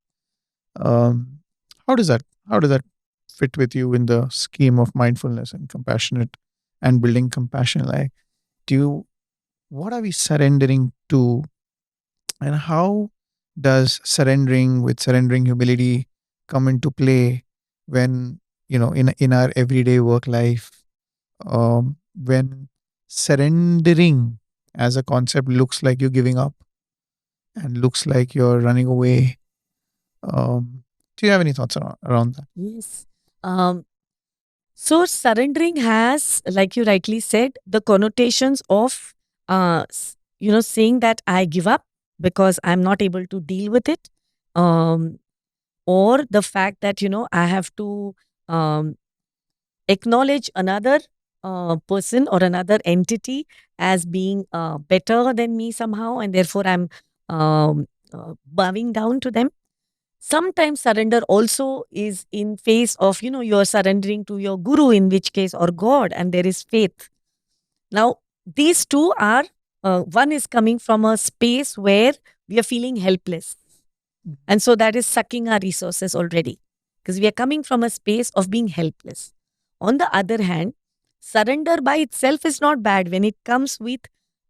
um, how does that how does that fit with you in the scheme of mindfulness and compassionate and building compassion? Like, do you what are we surrendering to, and how does surrendering with surrendering humility come into play when in our everyday work life, when surrendering as a concept looks like you're giving up and looks like you're running away. Do you have any thoughts around that? Yes. Um, so surrendering has, like you rightly said, the connotations of, saying that I give up because I'm not able to deal with it, um, or the fact that I have to um, acknowledge another person or another entity as being better than me somehow, and therefore I'm bowing down to them. Sometimes surrender also is in face of, you're surrendering to your guru, in which case, or God, and there is faith. Now, these two are, one is coming from a space where we are feeling helpless. And so that is sucking our resources already because we are coming from a space of being helpless. On the other hand, surrender by itself is not bad when it comes with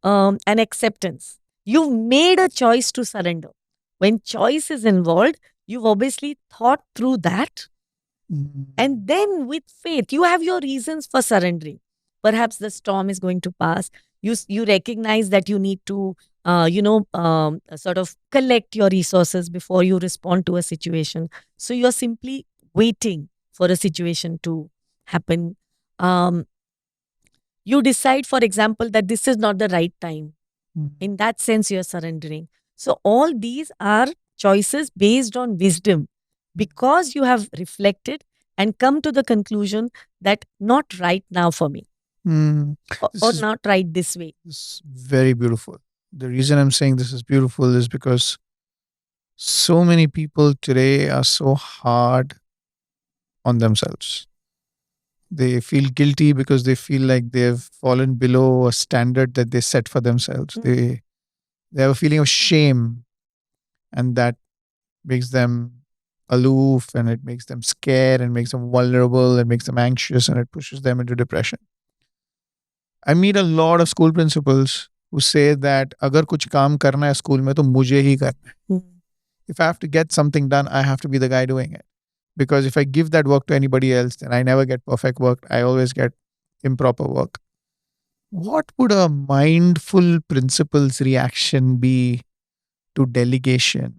an acceptance. You've made a choice to surrender. When choice is involved, you've obviously thought through that. Mm. And then with faith, you have your reasons for surrendering. Perhaps the storm is going to pass. You recognize that you need to, sort of collect your resources before you respond to a situation. So you're simply waiting for a situation to happen. Um, you decide, for example, that this is not the right time. Mm. In that sense, you're surrendering. So all these are choices based on wisdom because you have reflected and come to the conclusion that not right now for me, Mm. This or is not right this way. this is very beautiful. The reason I'm saying this is beautiful is because so many people today are so hard on themselves. They feel guilty because they feel like they've fallen below a standard that they set for themselves. Mm. They have a feeling of shame, and that makes them aloof, and it makes them scared, and makes them vulnerable, and makes them anxious, and it pushes them into depression. I meet a lot of school principals who say that अगर कुछ काम करना है school में तो मुझे ही करना है. Mm. If I have to get something done, I have to be the guy doing it. Because if I give that work to anybody else, then I never get perfect work. I always get improper work. What would a mindful principal's reaction be to delegation?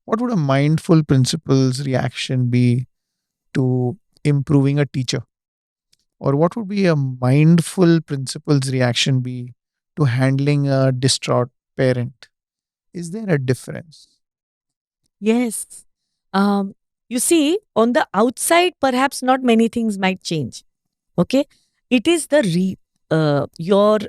What would a mindful principal's reaction be to improving a teacher? Or what would be a mindful principal's reaction be to handling a distraught parent? Is there a difference? Yes. Um, you see, on the outside, perhaps not many things might change. Okay. It is your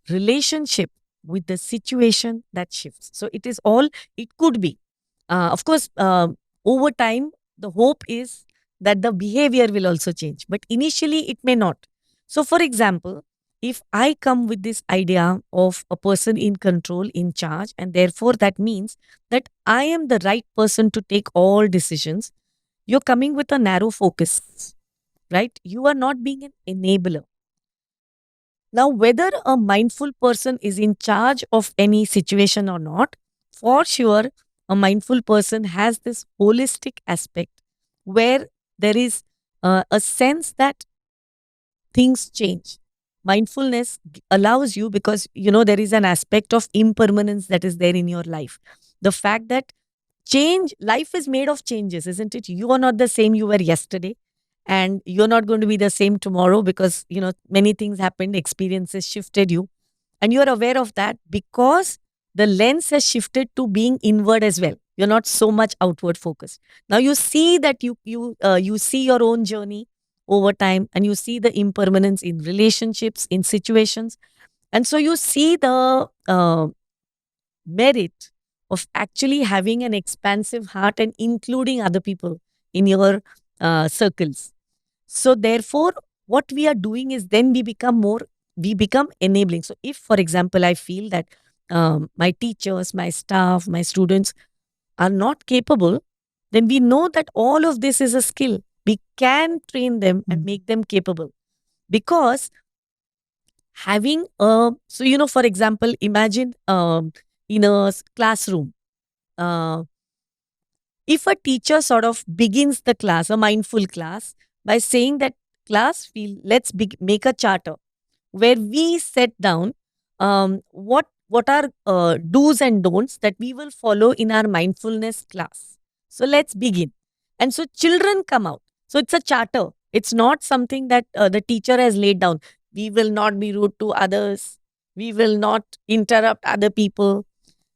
relationship with the situation that shifts. So it is all, it could be. Of course, over time, the hope is that the behavior will also change, but initially it may not. So, for example, if I come with this idea of a person in control, in charge, and therefore that means that I am the right person to take all decisions, you're coming with a narrow focus, right? You are not being an enabler. Now, whether a mindful person is in charge of any situation or not, for sure, a mindful person has this holistic aspect where there is a sense that things change. Mindfulness allows you because, there is an aspect of impermanence that is there in your life. The fact that change, life is made of changes, isn't it? You are not the same you were yesterday, and you're not going to be the same tomorrow, because many things happened, experiences shifted you, and you're aware of that because the lens has shifted to being inward as well. You're not so much outward focused. Now you see that you see your own journey over time, and you see the impermanence in relationships, in situations, and so you see the merit of actually having an expansive heart and including other people in your circles. So therefore, what we are doing is then we become enabling. So if, for example, I feel that my teachers, my staff, my students are not capable, then we know that all of this is a skill. We can train them and Mm. make them capable, because having so for example, imagine in a classroom, uh, if a teacher sort of begins the class, a mindful class, by saying that, class, make a charter where we set down what are do's and don'ts that we will follow in our mindfulness class. So let's begin. And so children come out. So it's a charter. It's not something that the teacher has laid down. We will not be rude to others. We will not interrupt other people.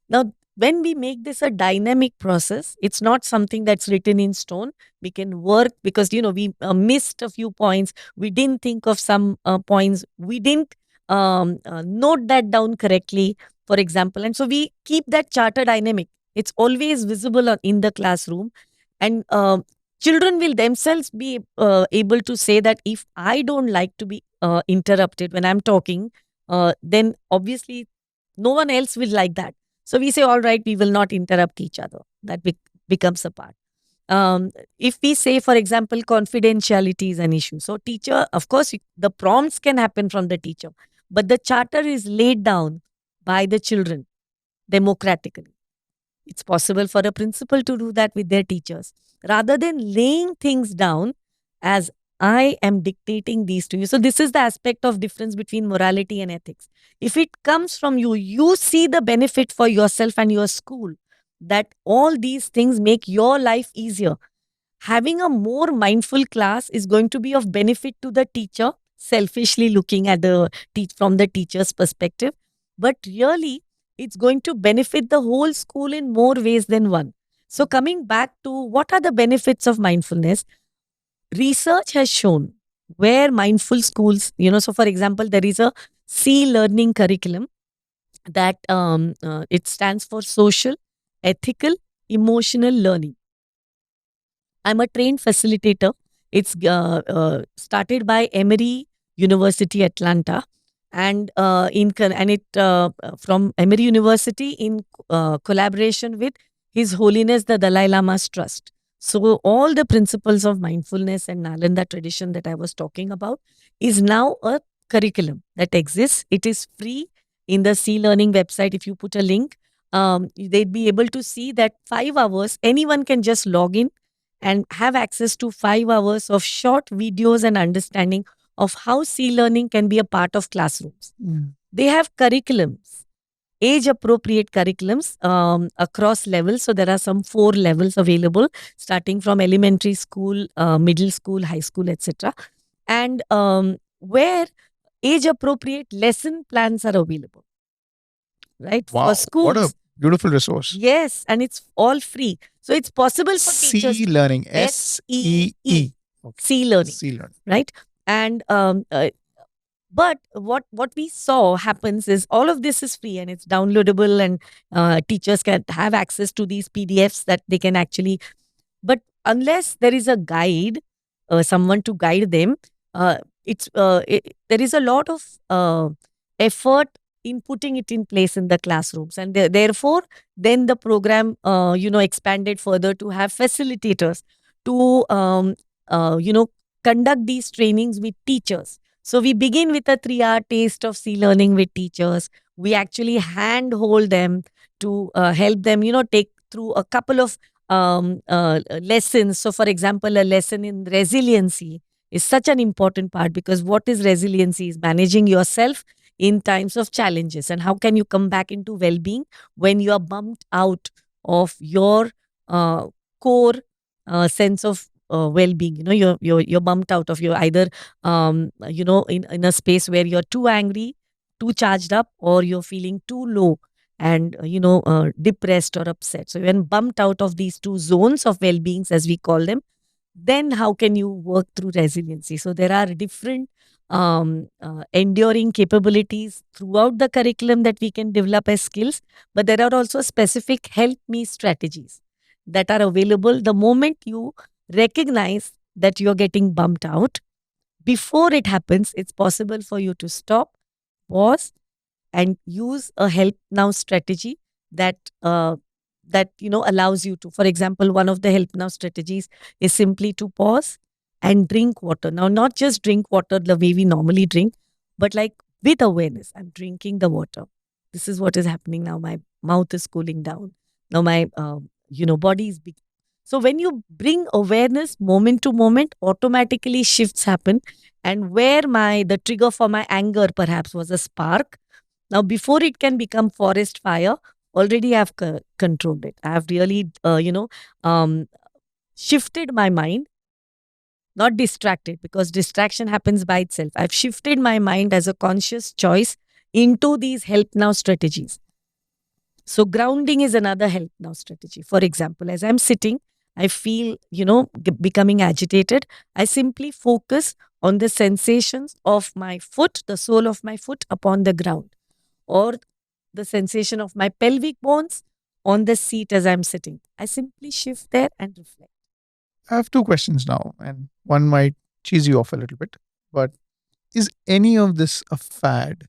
Now, when we make this a dynamic process, it's not something that's written in stone. We can work, because we missed a few points. We didn't think of some points. We didn't note that down correctly, for example. And so we keep that charter dynamic. It's always visible in the classroom, and children will themselves be able to say that if I don't like to be interrupted when I'm talking, then obviously no one else will like that. So we say, all right, we will not interrupt each other. That becomes a part. If we say, for example, confidentiality is an issue. So teacher, of course, the prompts can happen from the teacher, but the charter is laid down by the children democratically. It's possible for a principal to do that with their teachers. Rather than laying things down as I am dictating these to you. So this is the aspect of difference between morality and ethics. If it comes from you, you see the benefit for yourself and your school, that all these things make your life easier. Having a more mindful class is going to be of benefit to the teacher, selfishly looking at from the teacher's perspective, but really it's going to benefit the whole school in more ways than one. So coming back to what are the benefits of mindfulness, research has shown where mindful schools, so for example, there is a C learning curriculum that it stands for social, ethical, emotional learning. I'm a trained facilitator. It's started by Emory University, Atlanta, and and it from Emory University in collaboration with His Holiness the Dalai Lama's Trust. So all the principles of mindfulness and Nalanda tradition that I was talking about is now a curriculum that exists. It is free in the C Learning website. If you put a link, they'd be able to see that 5 hours anyone can just log in and have access to 5 hours of short videos and understanding of how C learning can be a part of classrooms. Mm. They have curriculums, age appropriate curriculums across levels. So there are some 4 levels available, starting from elementary school, middle school, high school, etc. And where age appropriate lesson plans are available, right? For Wow, what a schools. beautiful resource. Yes, and it's all free. So it's possible for teachers C learning, SEE, SEE. Okay. C learning, C learning. right? And but what we saw happens is all of this is free and it's downloadable, and teachers can have access to these PDFs that they can actually. But unless there is a guide, someone to guide them, there is a lot of effort in putting it in place in the classrooms, and therefore then the program expanded further to have facilitators to conduct these trainings with teachers. So we begin with a 3-hour taste of C learning with teachers. We actually handhold them to help them take through a couple of lessons. So for example, a lesson in resiliency is such an important part, because what is resiliency is managing yourself in times of challenges, and how can you come back into well-being when you are bumped out of your uh, core sense of well-being. You're bumped out of, you're either in a space where you're too angry, too charged up, or you're feeling too low and depressed or upset. So when bumped out of these two zones of well-beings, as we call them, then how can you work through resiliency? So there are different enduring capabilities throughout the curriculum that we can develop as skills, but there are also specific help me strategies that are available the moment you recognize that you're getting bumped out. Before it happens, it's possible for you to stop, pause, and use a help now strategy that allows you to. For example, one of the help now strategies is simply to pause and drink water. Now, not just drink water the way we normally drink, but like with awareness, I'm drinking the water. This is what is happening now. My mouth is cooling down. Now my body is big. So when you bring awareness moment to moment, automatically shifts happen. And where my the trigger for my anger perhaps was a spark, now, before it can become forest fire, already I've controlled it. I have really, shifted my mind, not distracted, because distraction happens by itself. I've shifted my mind as a conscious choice into these help now strategies. So, grounding is another help now strategy. For example, as I'm sitting, I feel, becoming agitated. I simply focus on the sensations of my foot, the sole of my foot upon the ground, or the sensation of my pelvic bones on the seat as I'm sitting. I simply shift there and reflect. I have two questions now, and one might cheese you off a little bit. But is any of this a fad?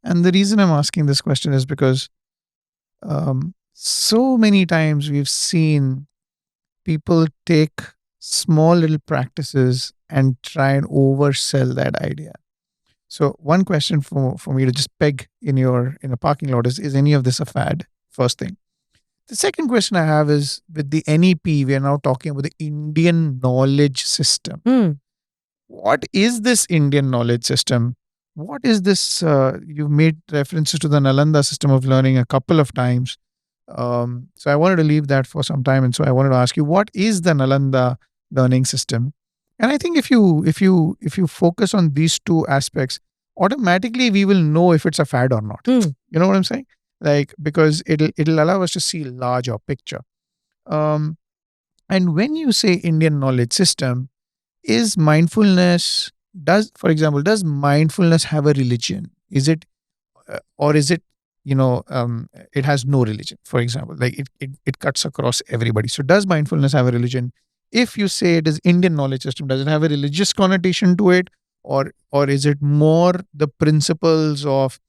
And the reason I'm asking this question is because so many times we've seen people take small little practices and try and oversell that idea. So one question for me to just peg in a parking lot is any of this a fad? First thing. The second question I have is with the NEP, we are now talking about the Indian knowledge system. Mm. What is this Indian knowledge system? What is this? You've made references to the Nalanda system of learning a couple of times. So I wanted to leave that for some time, and so I wanted to ask you, what is the Nalanda learning system? And I think if you focus on these two aspects, automatically we will know if it's a fad or not. Mm. You know what I'm saying? Like, because it'll allow us to see larger picture. Um, and when you say Indian knowledge system, is mindfulness for example, does mindfulness have a religion? Is it or is it it has no religion, for example, like it cuts across everybody? So does mindfulness have a religion? If you say it is Indian knowledge system, does it have a religious connotation to it, or is it more the principles of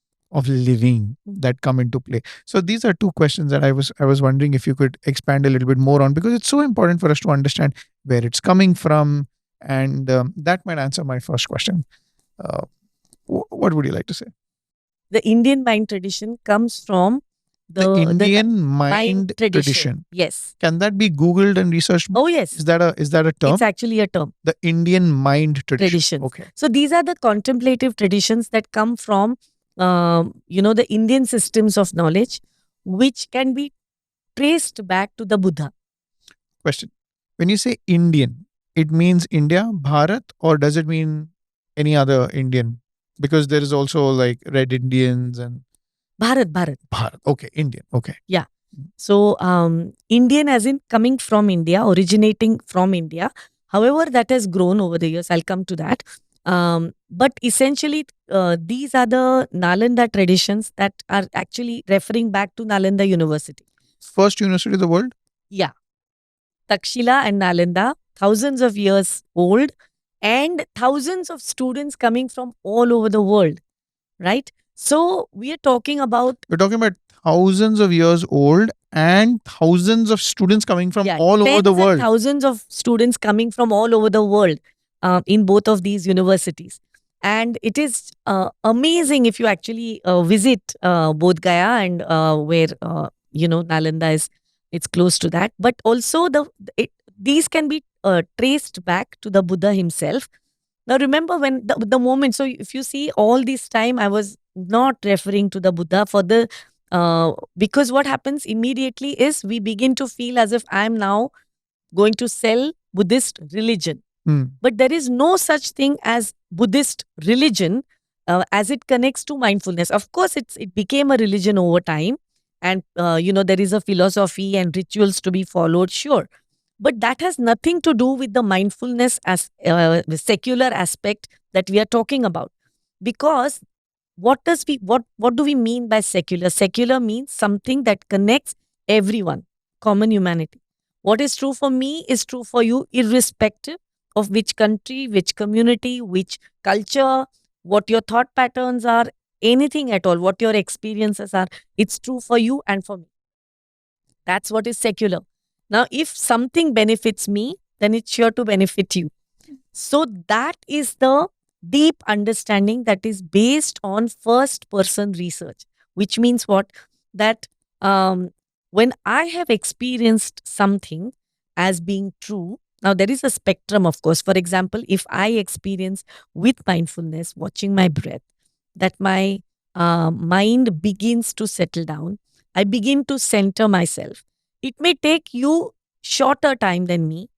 living that come into play? So these are two questions that I was wondering if you could expand a little bit more on, because it's so important for us to understand where it's coming from, and that might answer my first question. uh, what would you like to say? The Indian mind tradition comes from The the Indian mind mind tradition. tradition. Yes. Can that be Googled and researched? Oh, yes. Is that a term? It's actually a term. The Indian mind tradition. Traditions. Okay. So these are the contemplative traditions that come from, the Indian systems of knowledge, which can be traced back to the Buddha. Question. When you say Indian, it means India, Bharat, or does it mean any other Indian? Because there is also like Red Indians and Bharat, Bharat. Bharat. Okay, Indian. Okay. Yeah. So, Indian as in coming from India, originating from India. However, that has grown over the years. I'll come to that. But essentially, these are the Nalanda traditions that are actually referring back to Nalanda University. First university in the world? Yeah. Takshila and Nalanda, thousands of years old, and thousands of students coming from all over the world, right? So, we are talking about. We're talking about thousands of years old and thousands of students coming from all over the tens and world. thousands of students coming from all over the world in both of these universities. And it is amazing if you actually visit both Gaya and where, Nalanda is, it's close to that. But also these can be traced back to the Buddha himself. Now, remember when the moment, so if you see all this time, I was not referring to the Buddha for the Because what happens immediately is we begin to feel as if I'm now going to sell Buddhist religion. Hmm. But there is no such thing as Buddhist religion as it connects to mindfulness. Of course, it became a religion over time, and there is a philosophy and rituals to be followed. Sure, but that has nothing to do with the mindfulness as the secular aspect that we are talking about. Because what do we mean by secular? Secular means something that connects everyone, common humanity. What is true for me is true for you, irrespective of which country, which community, which culture, what your thought patterns are, anything at all, what your experiences are. It's true for you and for me. That's what is secular. Now, if something benefits me, then it's sure to benefit you. So that is the deep understanding that is based on first person research, which means what? That um, when I have experienced something as being true, now there is a spectrum, of course. For example, if I experience with mindfulness, watching my breath, that my mind begins to settle down, I begin to center myself. It may take you shorter time than me,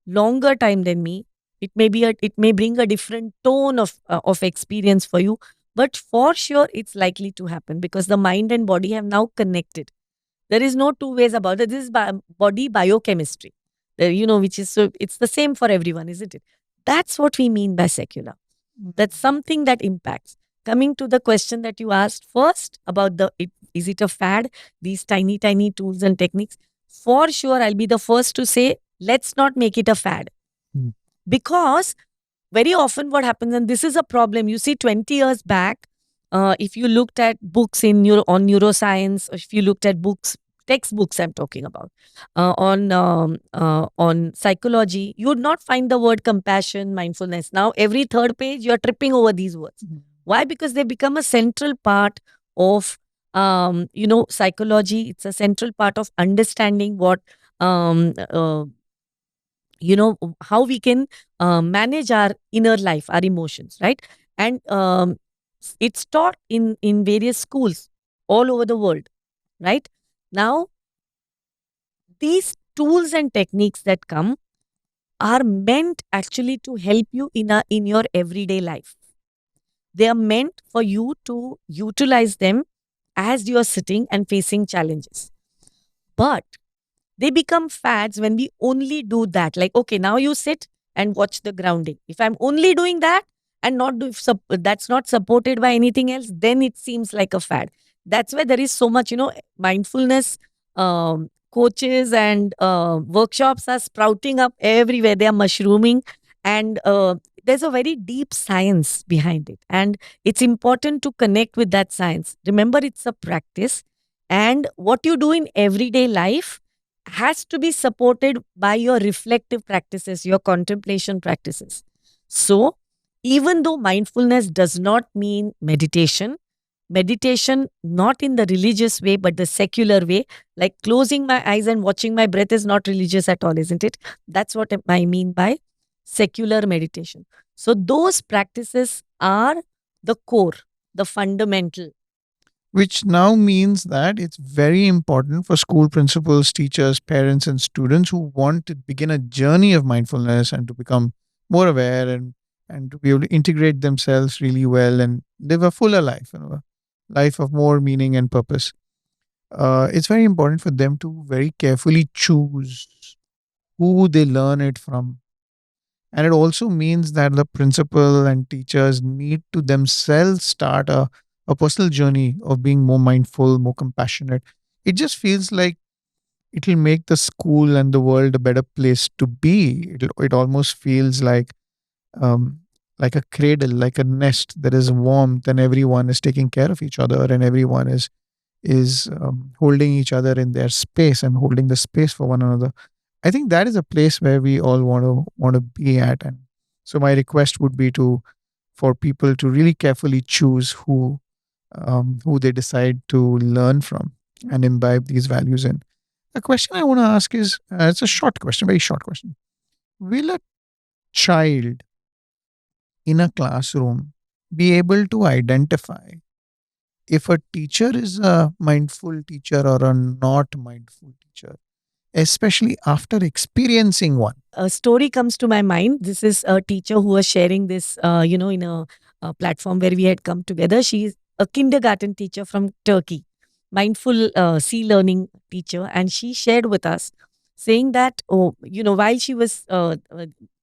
longer time than me. It may bring a different tone of experience for you, but for sure it's likely to happen because the mind and body have now connected. There is no two ways about it. This is body biochemistry, which is, so it's the same for everyone, isn't it? That's what we mean by secular. That's something that impacts. Coming to the question that you asked first about is it a fad? These tiny, tiny tools and techniques. For sure, I'll be the first to say, let's not make it a fad. Mm. Because very often what happens, and this is a problem, you see, 20 years back, if you looked at books on neuroscience, or if you looked at books, textbooks I'm talking about, on psychology, you would not find the word compassion, mindfulness. Now every third page you're tripping over these words. Why? Because they become a central part of psychology. It's a central part of understanding what um, uh, how we can manage our inner life, our emotions, right? And it's taught in various schools all over the world, right? Now these tools and techniques that come are meant actually to help you in your everyday life. They are meant for you to utilize them as you're sitting and facing challenges. But they become fads when we only do that. Like, okay, now you sit and watch the grounding. If I'm only doing that and that's not supported by anything else, then it seems like a fad. That's why there is so much, mindfulness coaches and workshops are sprouting up everywhere. They are mushrooming, and there's a very deep science behind it. And it's important to connect with that science. Remember, it's a practice, and what you do in everyday life has to be supported by your reflective practices, your contemplation practices. So, even though mindfulness does not mean meditation, meditation not in the religious way, but the secular way, like closing my eyes and watching my breath is not religious at all, isn't it? That's what I mean by secular meditation. So, those practices are the core, the fundamental. Which now means that it's very important for school principals, teachers, parents, and students who want to begin a journey of mindfulness and to become more aware and to be able to integrate themselves really well and live a fuller life, a life of more meaning and purpose. It's very important for them to very carefully choose who they learn it from. And it also means that the principal and teachers need to themselves start a personal journey of being more mindful, more compassionate. It just feels like it'll make the school and the world a better place to be. It almost feels um, like a cradle, like a nest. There is warmth, and everyone is taking care of each other, and everyone is holding each other in their space and holding the space for one another. I think that is a place where we all want to be at. And so my request would be to for people to really carefully choose who they decide to learn from and imbibe these values in. A question I want to ask is it's a short question, very short question. Will a child in a classroom be able to identify if a teacher is a mindful teacher or a not mindful teacher, especially after experiencing one? A story comes to my mind. This is a teacher who was sharing this, in a platform where we had come together. She is a kindergarten teacher from Turkey, mindful sea learning teacher. And she shared with us saying that, while she was,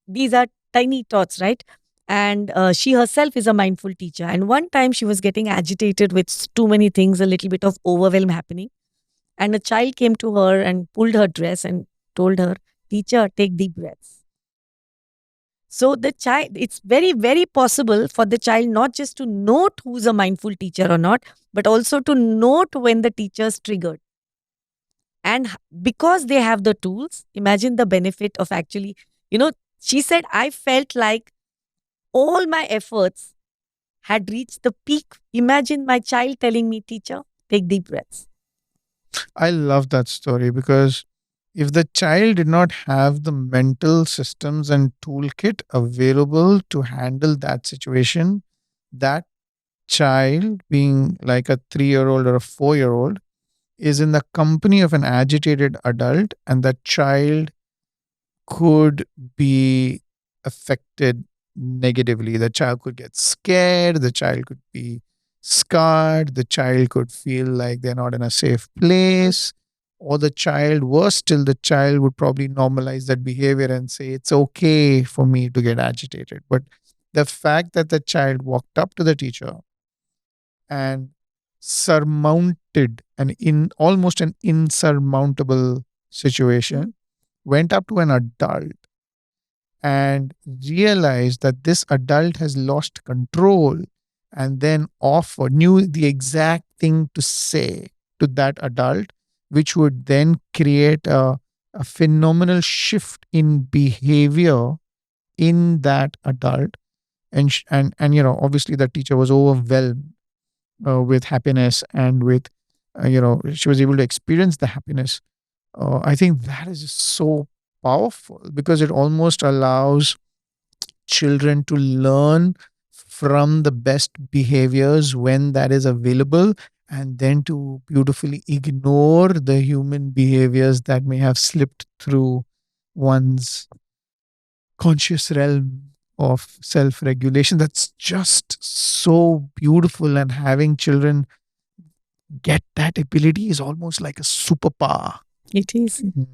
these are tiny thoughts, right? And she herself is a mindful teacher. And one time she was getting agitated with too many things, a little bit of overwhelm happening. And a child came to her and pulled her dress and told her, "Teacher, take deep breaths." So the child, it's very, very possible for the child not just to note who's a mindful teacher or not, but also to note when the teacher's triggered. And because they have the tools, imagine the benefit of actually, she said, I felt like all my efforts had reached the peak. Imagine my child telling me, "Teacher, take deep breaths." I love that story because if the child did not have the mental systems and toolkit available to handle that situation, that child, being like a 3 year old or a 4 year old, is in the company of an agitated adult, and that child could be affected negatively. The child could get scared, the child could be scarred, the child could feel like they're not in a safe place, or the child, worse still, the child would probably normalize that behavior and say, it's okay for me to get agitated. But the fact that the child walked up to the teacher and surmounted an in almost an insurmountable situation, went up to an adult and realized that this adult has lost control, and then knew the exact thing to say to that adult, which would then create a phenomenal shift in behavior in that adult. And obviously the teacher was overwhelmed with happiness, and with she was able to experience the happiness. I think that is just so powerful because it almost allows children to learn from the best behaviors when that is available, and then to beautifully ignore the human behaviors that may have slipped through one's conscious realm of self regulation. That's just so beautiful. And having children get that ability is almost like a superpower. It is. Mm.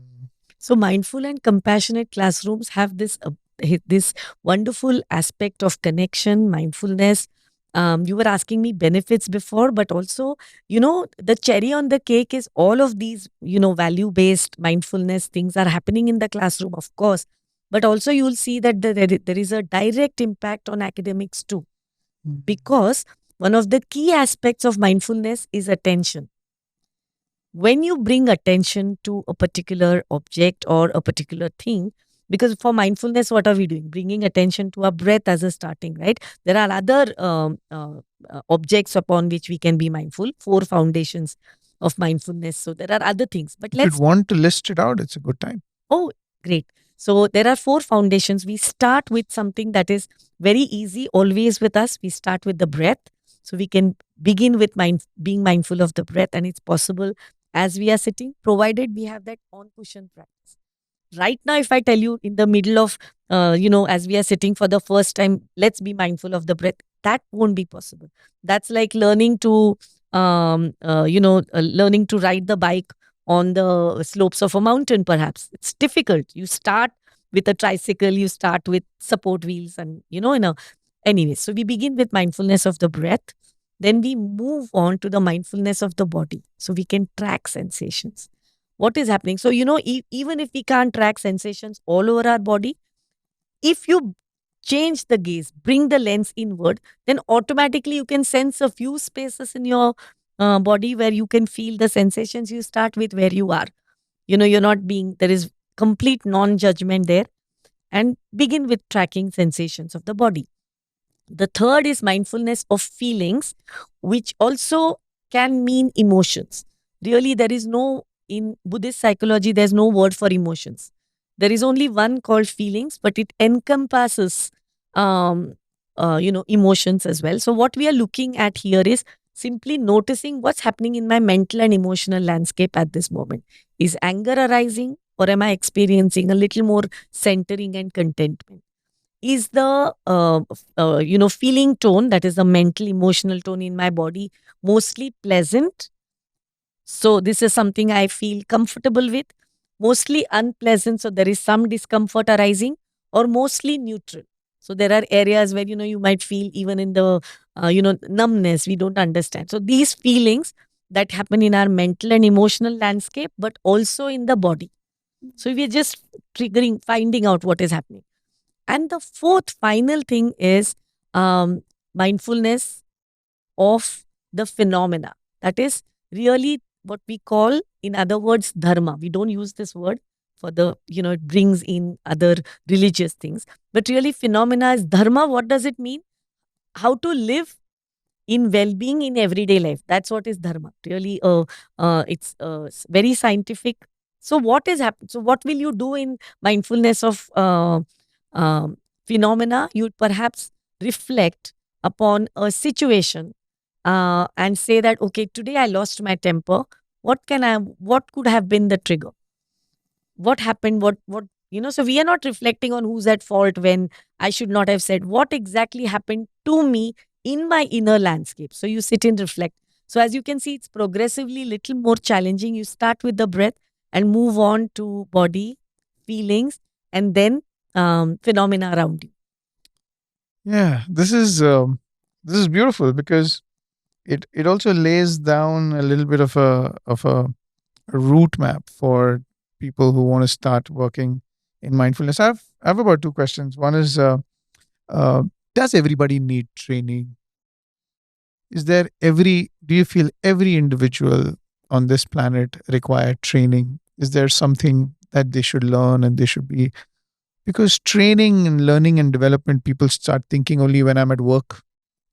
So mindful and compassionate classrooms have this wonderful aspect of connection, mindfulness. You were asking me benefits before, but also, the cherry on the cake is all of these, value based mindfulness things are happening in the classroom, of course. But also, you'll see that there is a direct impact on academics too, Mm. because one of the key aspects of mindfulness is attention. When you bring attention to a particular object or a particular thing, because for mindfulness, what are we doing? Bringing attention to our breath as a starting, right? There are other objects upon which we can be mindful, four foundations of mindfulness. So there are other things, but If you'd let's, want to list it out, it's a good time. oh, great. So there are four foundations. We start with something that is very easy, always with us. We start with the breath. So we can begin with being mindful of the breath, and it's possible as we are sitting, provided we have that on cushion practice. Right now, if I tell you in the middle of, as we are sitting for the first time, let's be mindful of the breath, that won't be possible. That's like learning to, learning to ride the bike on the slopes of a mountain, perhaps. It's difficult. You start with a tricycle, you start with support wheels, and, anyway. So we begin with mindfulness of the breath. Then we move on to the mindfulness of the body. So we can track sensations. What is happening? So, even if we can't track sensations all over our body, if you change the gaze, bring the lens inward, then automatically you can sense a few spaces in your body where you can feel the sensations. You start with where you are. You're not being, there is complete non judgment there, and begin with tracking sensations of the body. The third is mindfulness of feelings, which also can mean emotions. Really, there is no, in Buddhist psychology, there's no word for emotions. There is only one called feelings, but it encompasses, emotions as well. So, what we are looking at here is simply noticing what's happening in my mental and emotional landscape at this moment. Is anger arising, or am I experiencing a little more centering and contentment? Is the feeling tone, that is the mental emotional tone in my body, mostly pleasant? So this is something I feel comfortable with. Mostly unpleasant, so there is some discomfort arising, or mostly neutral. So there are areas where you might feel even in the numbness. We don't understand. So these feelings that happen in our mental and emotional landscape, but also in the body. So we are just finding out what is happening. And the fourth final thing is mindfulness of the phenomena. That is really what we call, in other words, dharma. We don't use this word for it brings in other religious things. But really, phenomena is dharma. What does it mean? How to live in well-being in everyday life. That's what is dharma. Really, it's very scientific. So what is happening? So what will you do in mindfulness of um, phenomena? You perhaps reflect upon a situation and say that, okay, today I lost my temper. What could have been the trigger? What happened? So we are not reflecting on who's at fault when I should not have said. What exactly happened to me in my inner landscape? So you sit and reflect. So as you can see, it's progressively little more challenging. You start with the breath and move on to body, feelings, and then phenomena around you. Yeah, this is beautiful because it also lays down a little bit of a route map for people who want to start working in mindfulness. I have about two questions. One is, uh, does everybody need training? Is there every Do you feel every individual on this planet require training? Is there something that they should learn and they should be, because training and learning and development, people start thinking only when I'm at work.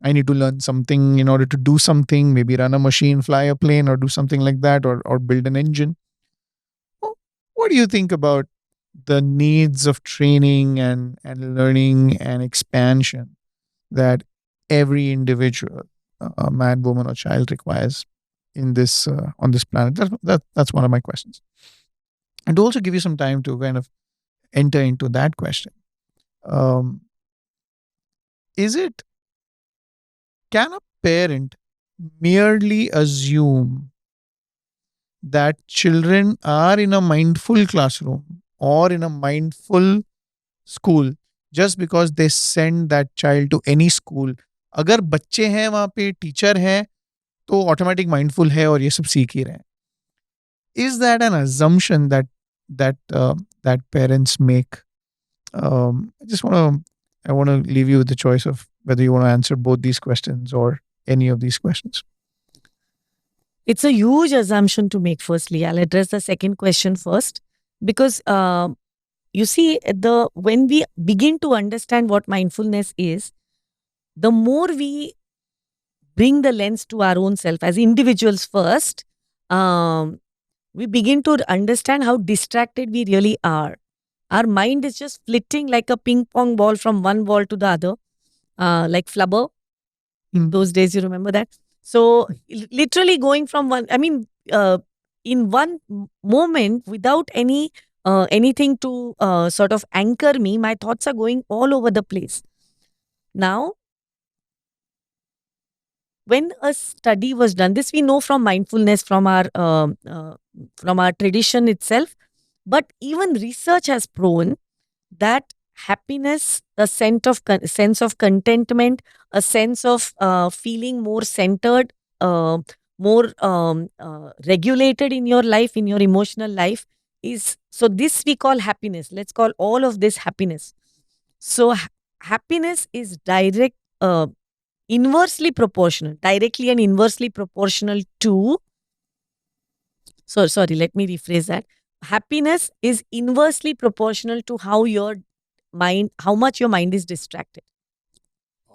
I need to learn something in order to do something, maybe run a machine, fly a plane, or do something like that, or build an engine. Wh- What do you think about the needs of training and learning and expansion that every individual, man, woman, or child, requires in this on this planet? That's one of my questions. And to also give you some time to kind of enter into that question, um, is it can a parent merely assume that children are in a mindful classroom or in a mindful school just because they send that child to any school? अगर बच्चे हैं वहाँ पे, teacher है, तो automatic mindful है और ये सब सीख ही रहे हैं. Is that an assumption that parents make? I want to leave you with the choice of whether you want to answer both these questions or any of these questions. It's a huge assumption to make. Firstly, I'll address the second question first, because you see, the when we begin to understand what mindfulness is, the more we bring the lens to our own self as individuals first, um, we begin to understand how distracted we really are. Our mind is just flitting like a ping pong ball from one wall to the other, like flubber. In Mm. those days, you remember that? So, literally going from one, I mean, in one moment, without anything to sort of anchor me, my thoughts are going all over the place. Now, when a study was done, this we know from mindfulness, from our tradition itself, but even research has proven that happiness, a sense of contentment, a sense of feeling more centered, more regulated in your life, in your emotional life, is so. This we call happiness. Let's call all of this happiness. So happiness is inversely proportional, directly and inversely proportional to. So sorry, let me rephrase that. Happiness is inversely proportional to how much your mind is distracted.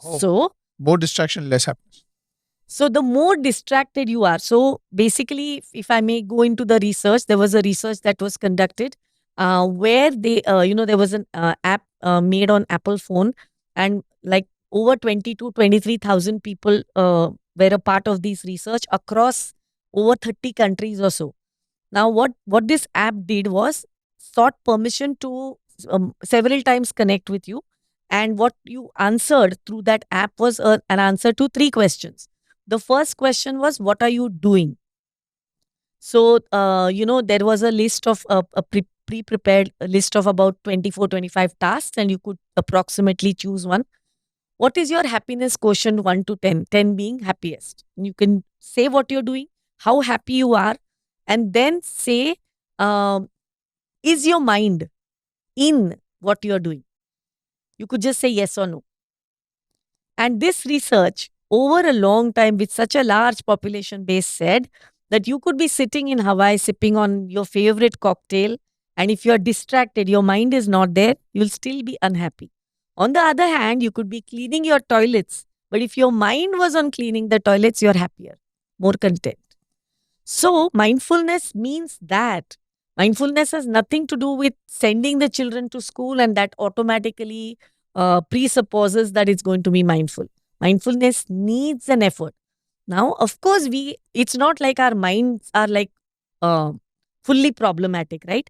Oh, So, more distraction, less happiness. so the more distracted you are. So basically, if I may go into the research, there was a research that was conducted where there was an app made on Apple phone, and like over 20 to 23,000 people were a part of this research across over 30 countries or so. Now, what this app did was sought permission to several times connect with you. And what you answered through that app was an answer to three questions. The first question was, what are you doing? So, there was a list of a pre-prepared list of about 24, 25 tasks, and you could approximately choose one. What is your happiness quotient 1 to 10? 10 being happiest. You can say what you're doing, how happy you are, and then say, um, is your mind in what you're doing? You could just say yes or no. And this research, over a long time with such a large population base, said that you could be sitting in Hawaii sipping on your favorite cocktail. And if you're distracted, your mind is not there, you'll still be unhappy. On the other hand, you could be cleaning your toilets. But if your mind was on cleaning the toilets, you're happier, more content. So, mindfulness means that. Mindfulness has nothing to do with sending the children to school, and that automatically presupposes that it's going to be mindful. Mindfulness needs an effort. Now, of course, it's not like our minds are like uh, fully problematic, right?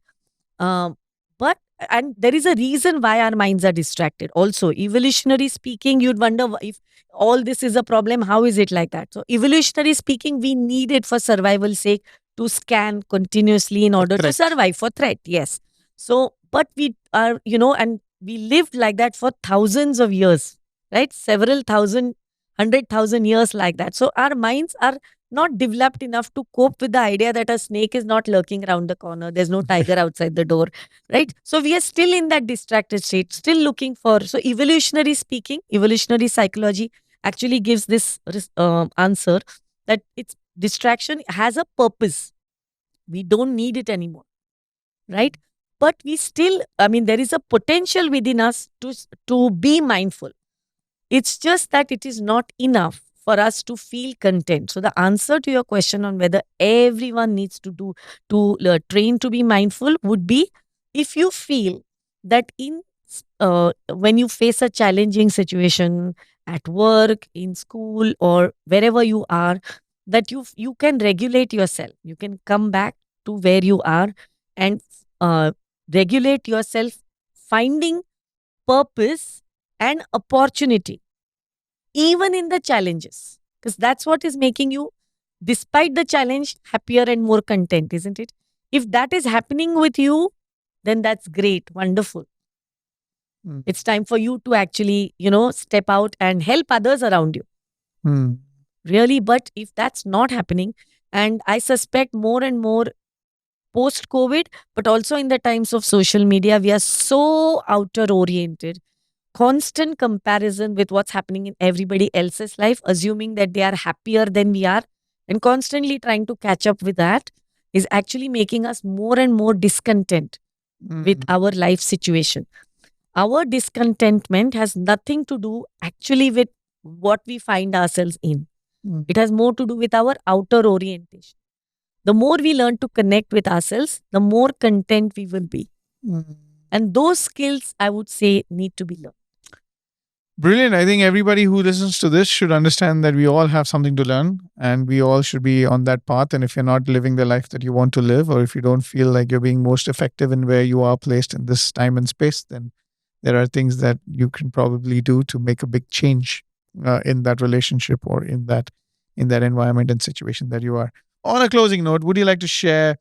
Um, but and there is a reason why our minds are distracted. Also, evolutionary speaking, you'd wonder if all this is a problem, how is it like that? So, evolutionary speaking, we need it for survival sake to scan continuously in For order to threat. survive for threat. Yes. So, but we are, and we lived like that for thousands of years, right? Several thousand, 100,000 years like that. So, our minds are not developed enough to cope with the idea that a snake is not lurking around the corner. There's no tiger outside the door, right? So we are still in that distracted state, still looking for. So, evolutionary speaking, evolutionary psychology actually gives this answer that it's distraction has a purpose. We don't need it anymore, right? But we still, I mean, there is a potential within us to be mindful. It's just that it is not enough for us to feel content. So the answer to your question on whether everyone needs to train to be mindful would be, if you feel that when you face a challenging situation at work, in school, or wherever you are, that you can regulate yourself. You can come back to where you are and regulate yourself, finding purpose and opportunity even in the challenges, because that's what is making you, despite the challenge, happier and more content, isn't it? If that is happening with you, then that's great, wonderful. Mm. It's time for you to actually, step out and help others around you, Mm. really. But if that's not happening, and I suspect more and more post COVID, but also in the times of social media, we are so outer oriented, constant comparison with what's happening in everybody else's life, assuming that they are happier than we are, and constantly trying to catch up with that, is actually making us more and more discontent with Mm. our life situation. Our discontentment has nothing to do actually with what we find ourselves in. Mm. It has more to do with our outer orientation. The more we learn to connect with ourselves, the more content we will be. Mm. And those skills, I would say, need to be learned. Brilliant. I think everybody who listens to this should understand that we all have something to learn and we all should be on that path. And if you're not living the life that you want to live, or if you don't feel like you're being most effective in where you are placed in this time and space, then there are things that you can probably do to make a big change in that relationship or in that environment and situation that you are. On a closing note, would you like to share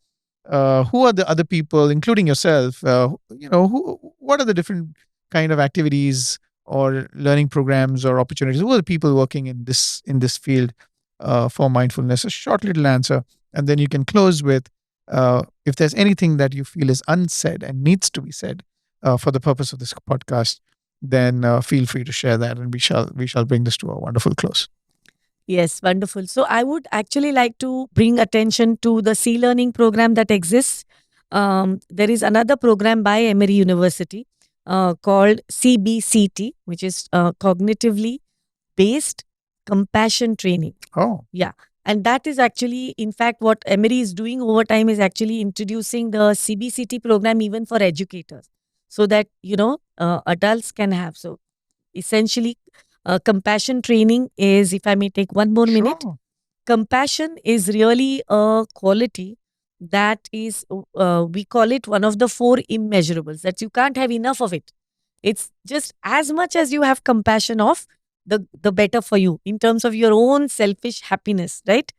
who are the other people, including yourself? What are the different kind of activities or learning programs or opportunities? Who are the people working in this field for mindfulness? A short little answer, and then you can close with if there's anything that you feel is unsaid and needs to be said for the purpose of this podcast. Then feel free to share that, and we shall bring this to a wonderful close. Yes, wonderful. So I would actually like to bring attention to the C learning program that exists. There is another program by Emory University called CBCT, which is cognitively based compassion training. Oh. Yeah. And that is actually, in fact, what Emory is doing over time is actually introducing the CBCT program even for educators, so that, adults can have. So essentially, compassion training is, if I may take one more minute, Sure. compassion is really a quality that is, we call it one of the four immeasurables, that you can't have enough of it. It's just as much as you have compassion of, the better for you in terms of your own selfish happiness, right?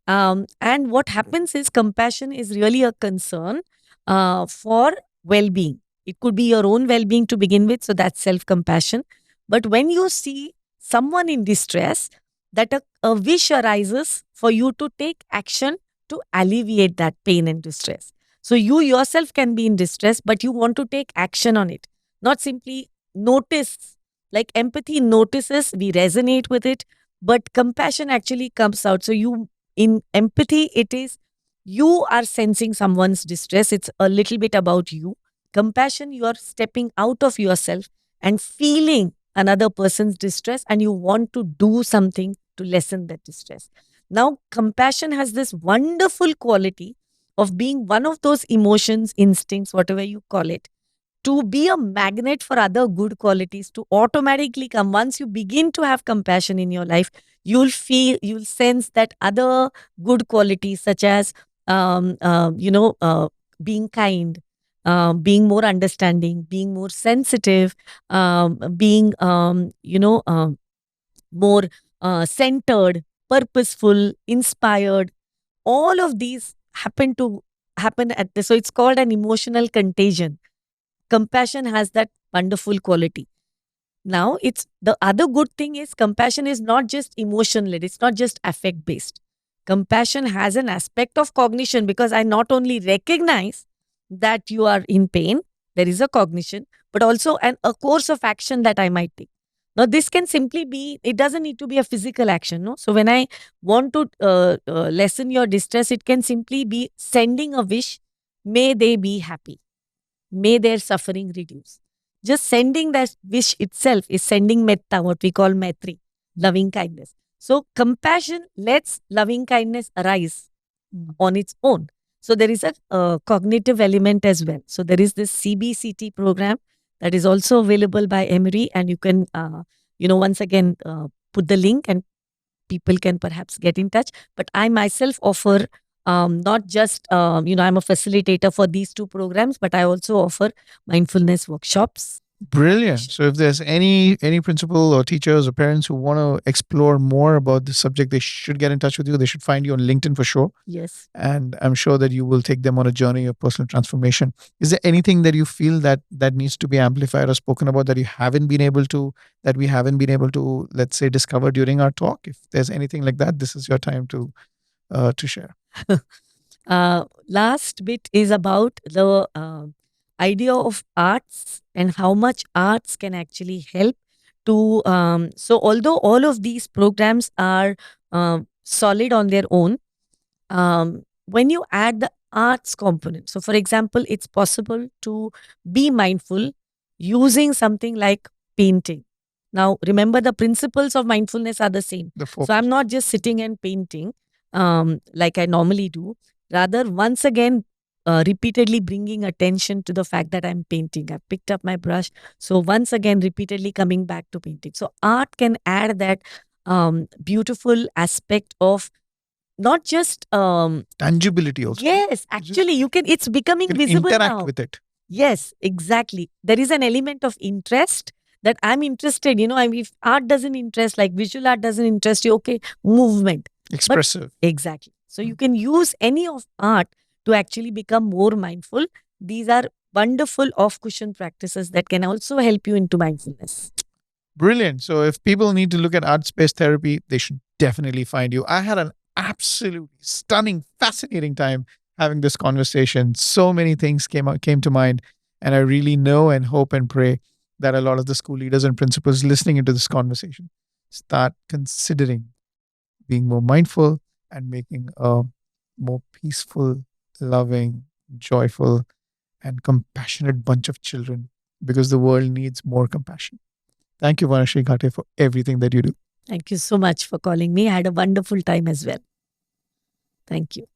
And what happens is compassion is really a concern for well being. It could be your own well being to begin with, so that's self compassion. But when you see someone in distress, that a wish arises for you to take action to alleviate that pain and distress. So you yourself can be in distress, but you want to take action on it, not simply notice. Like empathy notices, we resonate with it, but compassion actually comes out. So you, in empathy, it is you are sensing someone's distress. It's a little bit about you. Compassion, you are stepping out of yourself and feeling another person's distress, and you want to do something to lessen that distress. Now, compassion has this wonderful quality of being one of those emotions, instincts, whatever you call it, to be a magnet for other good qualities to automatically come. Once you begin to have compassion in your life, you'll sense that other good qualities, such as being kind, being more understanding, being more sensitive, being more centered, purposeful, inspired. All of these happen at this. So it's called an emotional contagion. Compassion has that wonderful quality. Now, it's the other good thing is compassion is not just emotion led, it's not just affect based. Compassion has an aspect of cognition, because I not only recognize that you are in pain, there is a cognition, but also a course of action that I might take. Now, this can simply be, it doesn't need to be a physical action. No? So, when I want to lessen your distress, it can simply be sending a wish, may they be happy, may their suffering reduce. Just sending that wish itself is sending metta, what we call maitri, loving kindness. So compassion lets loving kindness arise on its own. So there is a cognitive element as well. So there is this CBCT program that is also available by Emory, and you can, once again, put the link and people can perhaps get in touch. But I myself offer not just, I'm a facilitator for these two programs, but I also offer mindfulness workshops. Brilliant. So if there's any principal or teachers or parents who want to explore more about this subject, they should get in touch with you. They should find you on LinkedIn for sure. Yes. And I'm sure that you will take them on a journey of personal transformation. Is there anything that you feel that needs to be amplified or spoken about that we haven't been able to, let's say, discover during our talk? If there's anything like that, this is your time to share. Last bit is about the idea of arts and how much arts can actually help to. So, although all of these programs are solid on their own, when you add the arts component, so for example, it's possible to be mindful using something like painting. Now, remember, the principles of mindfulness are the same. The So, I'm focus. not just sitting and painting like I normally do. Rather, once again, repeatedly bringing attention to the fact that I'm painting. I've picked up my brush. So, once again, repeatedly coming back to painting. So, art can add that beautiful aspect of not just Tangibility also. yes, actually you can, it's becoming You can visible interact now. with it. Yes, exactly. There is an element of interest, that I'm interested. I mean, if art doesn't interest, like visual art doesn't interest you, okay, movement. But Expressive. exactly. So you can use any of art to actually become more mindful. These are wonderful off cushion practices that can also help you into mindfulness. Brilliant. So if people need to look at art space therapy, they should definitely find you. I had an absolutely stunning, fascinating time having this conversation. So many things came to mind, and I really know and hope and pray that a lot of the school leaders and principals listening into this conversation start considering being more mindful and making a more peaceful, loving, joyful, and compassionate bunch of children, because the world needs more compassion. Thank you, Vanashree Ghate, for everything that you do. Thank you so much for calling me. I had a wonderful time as well. Thank you.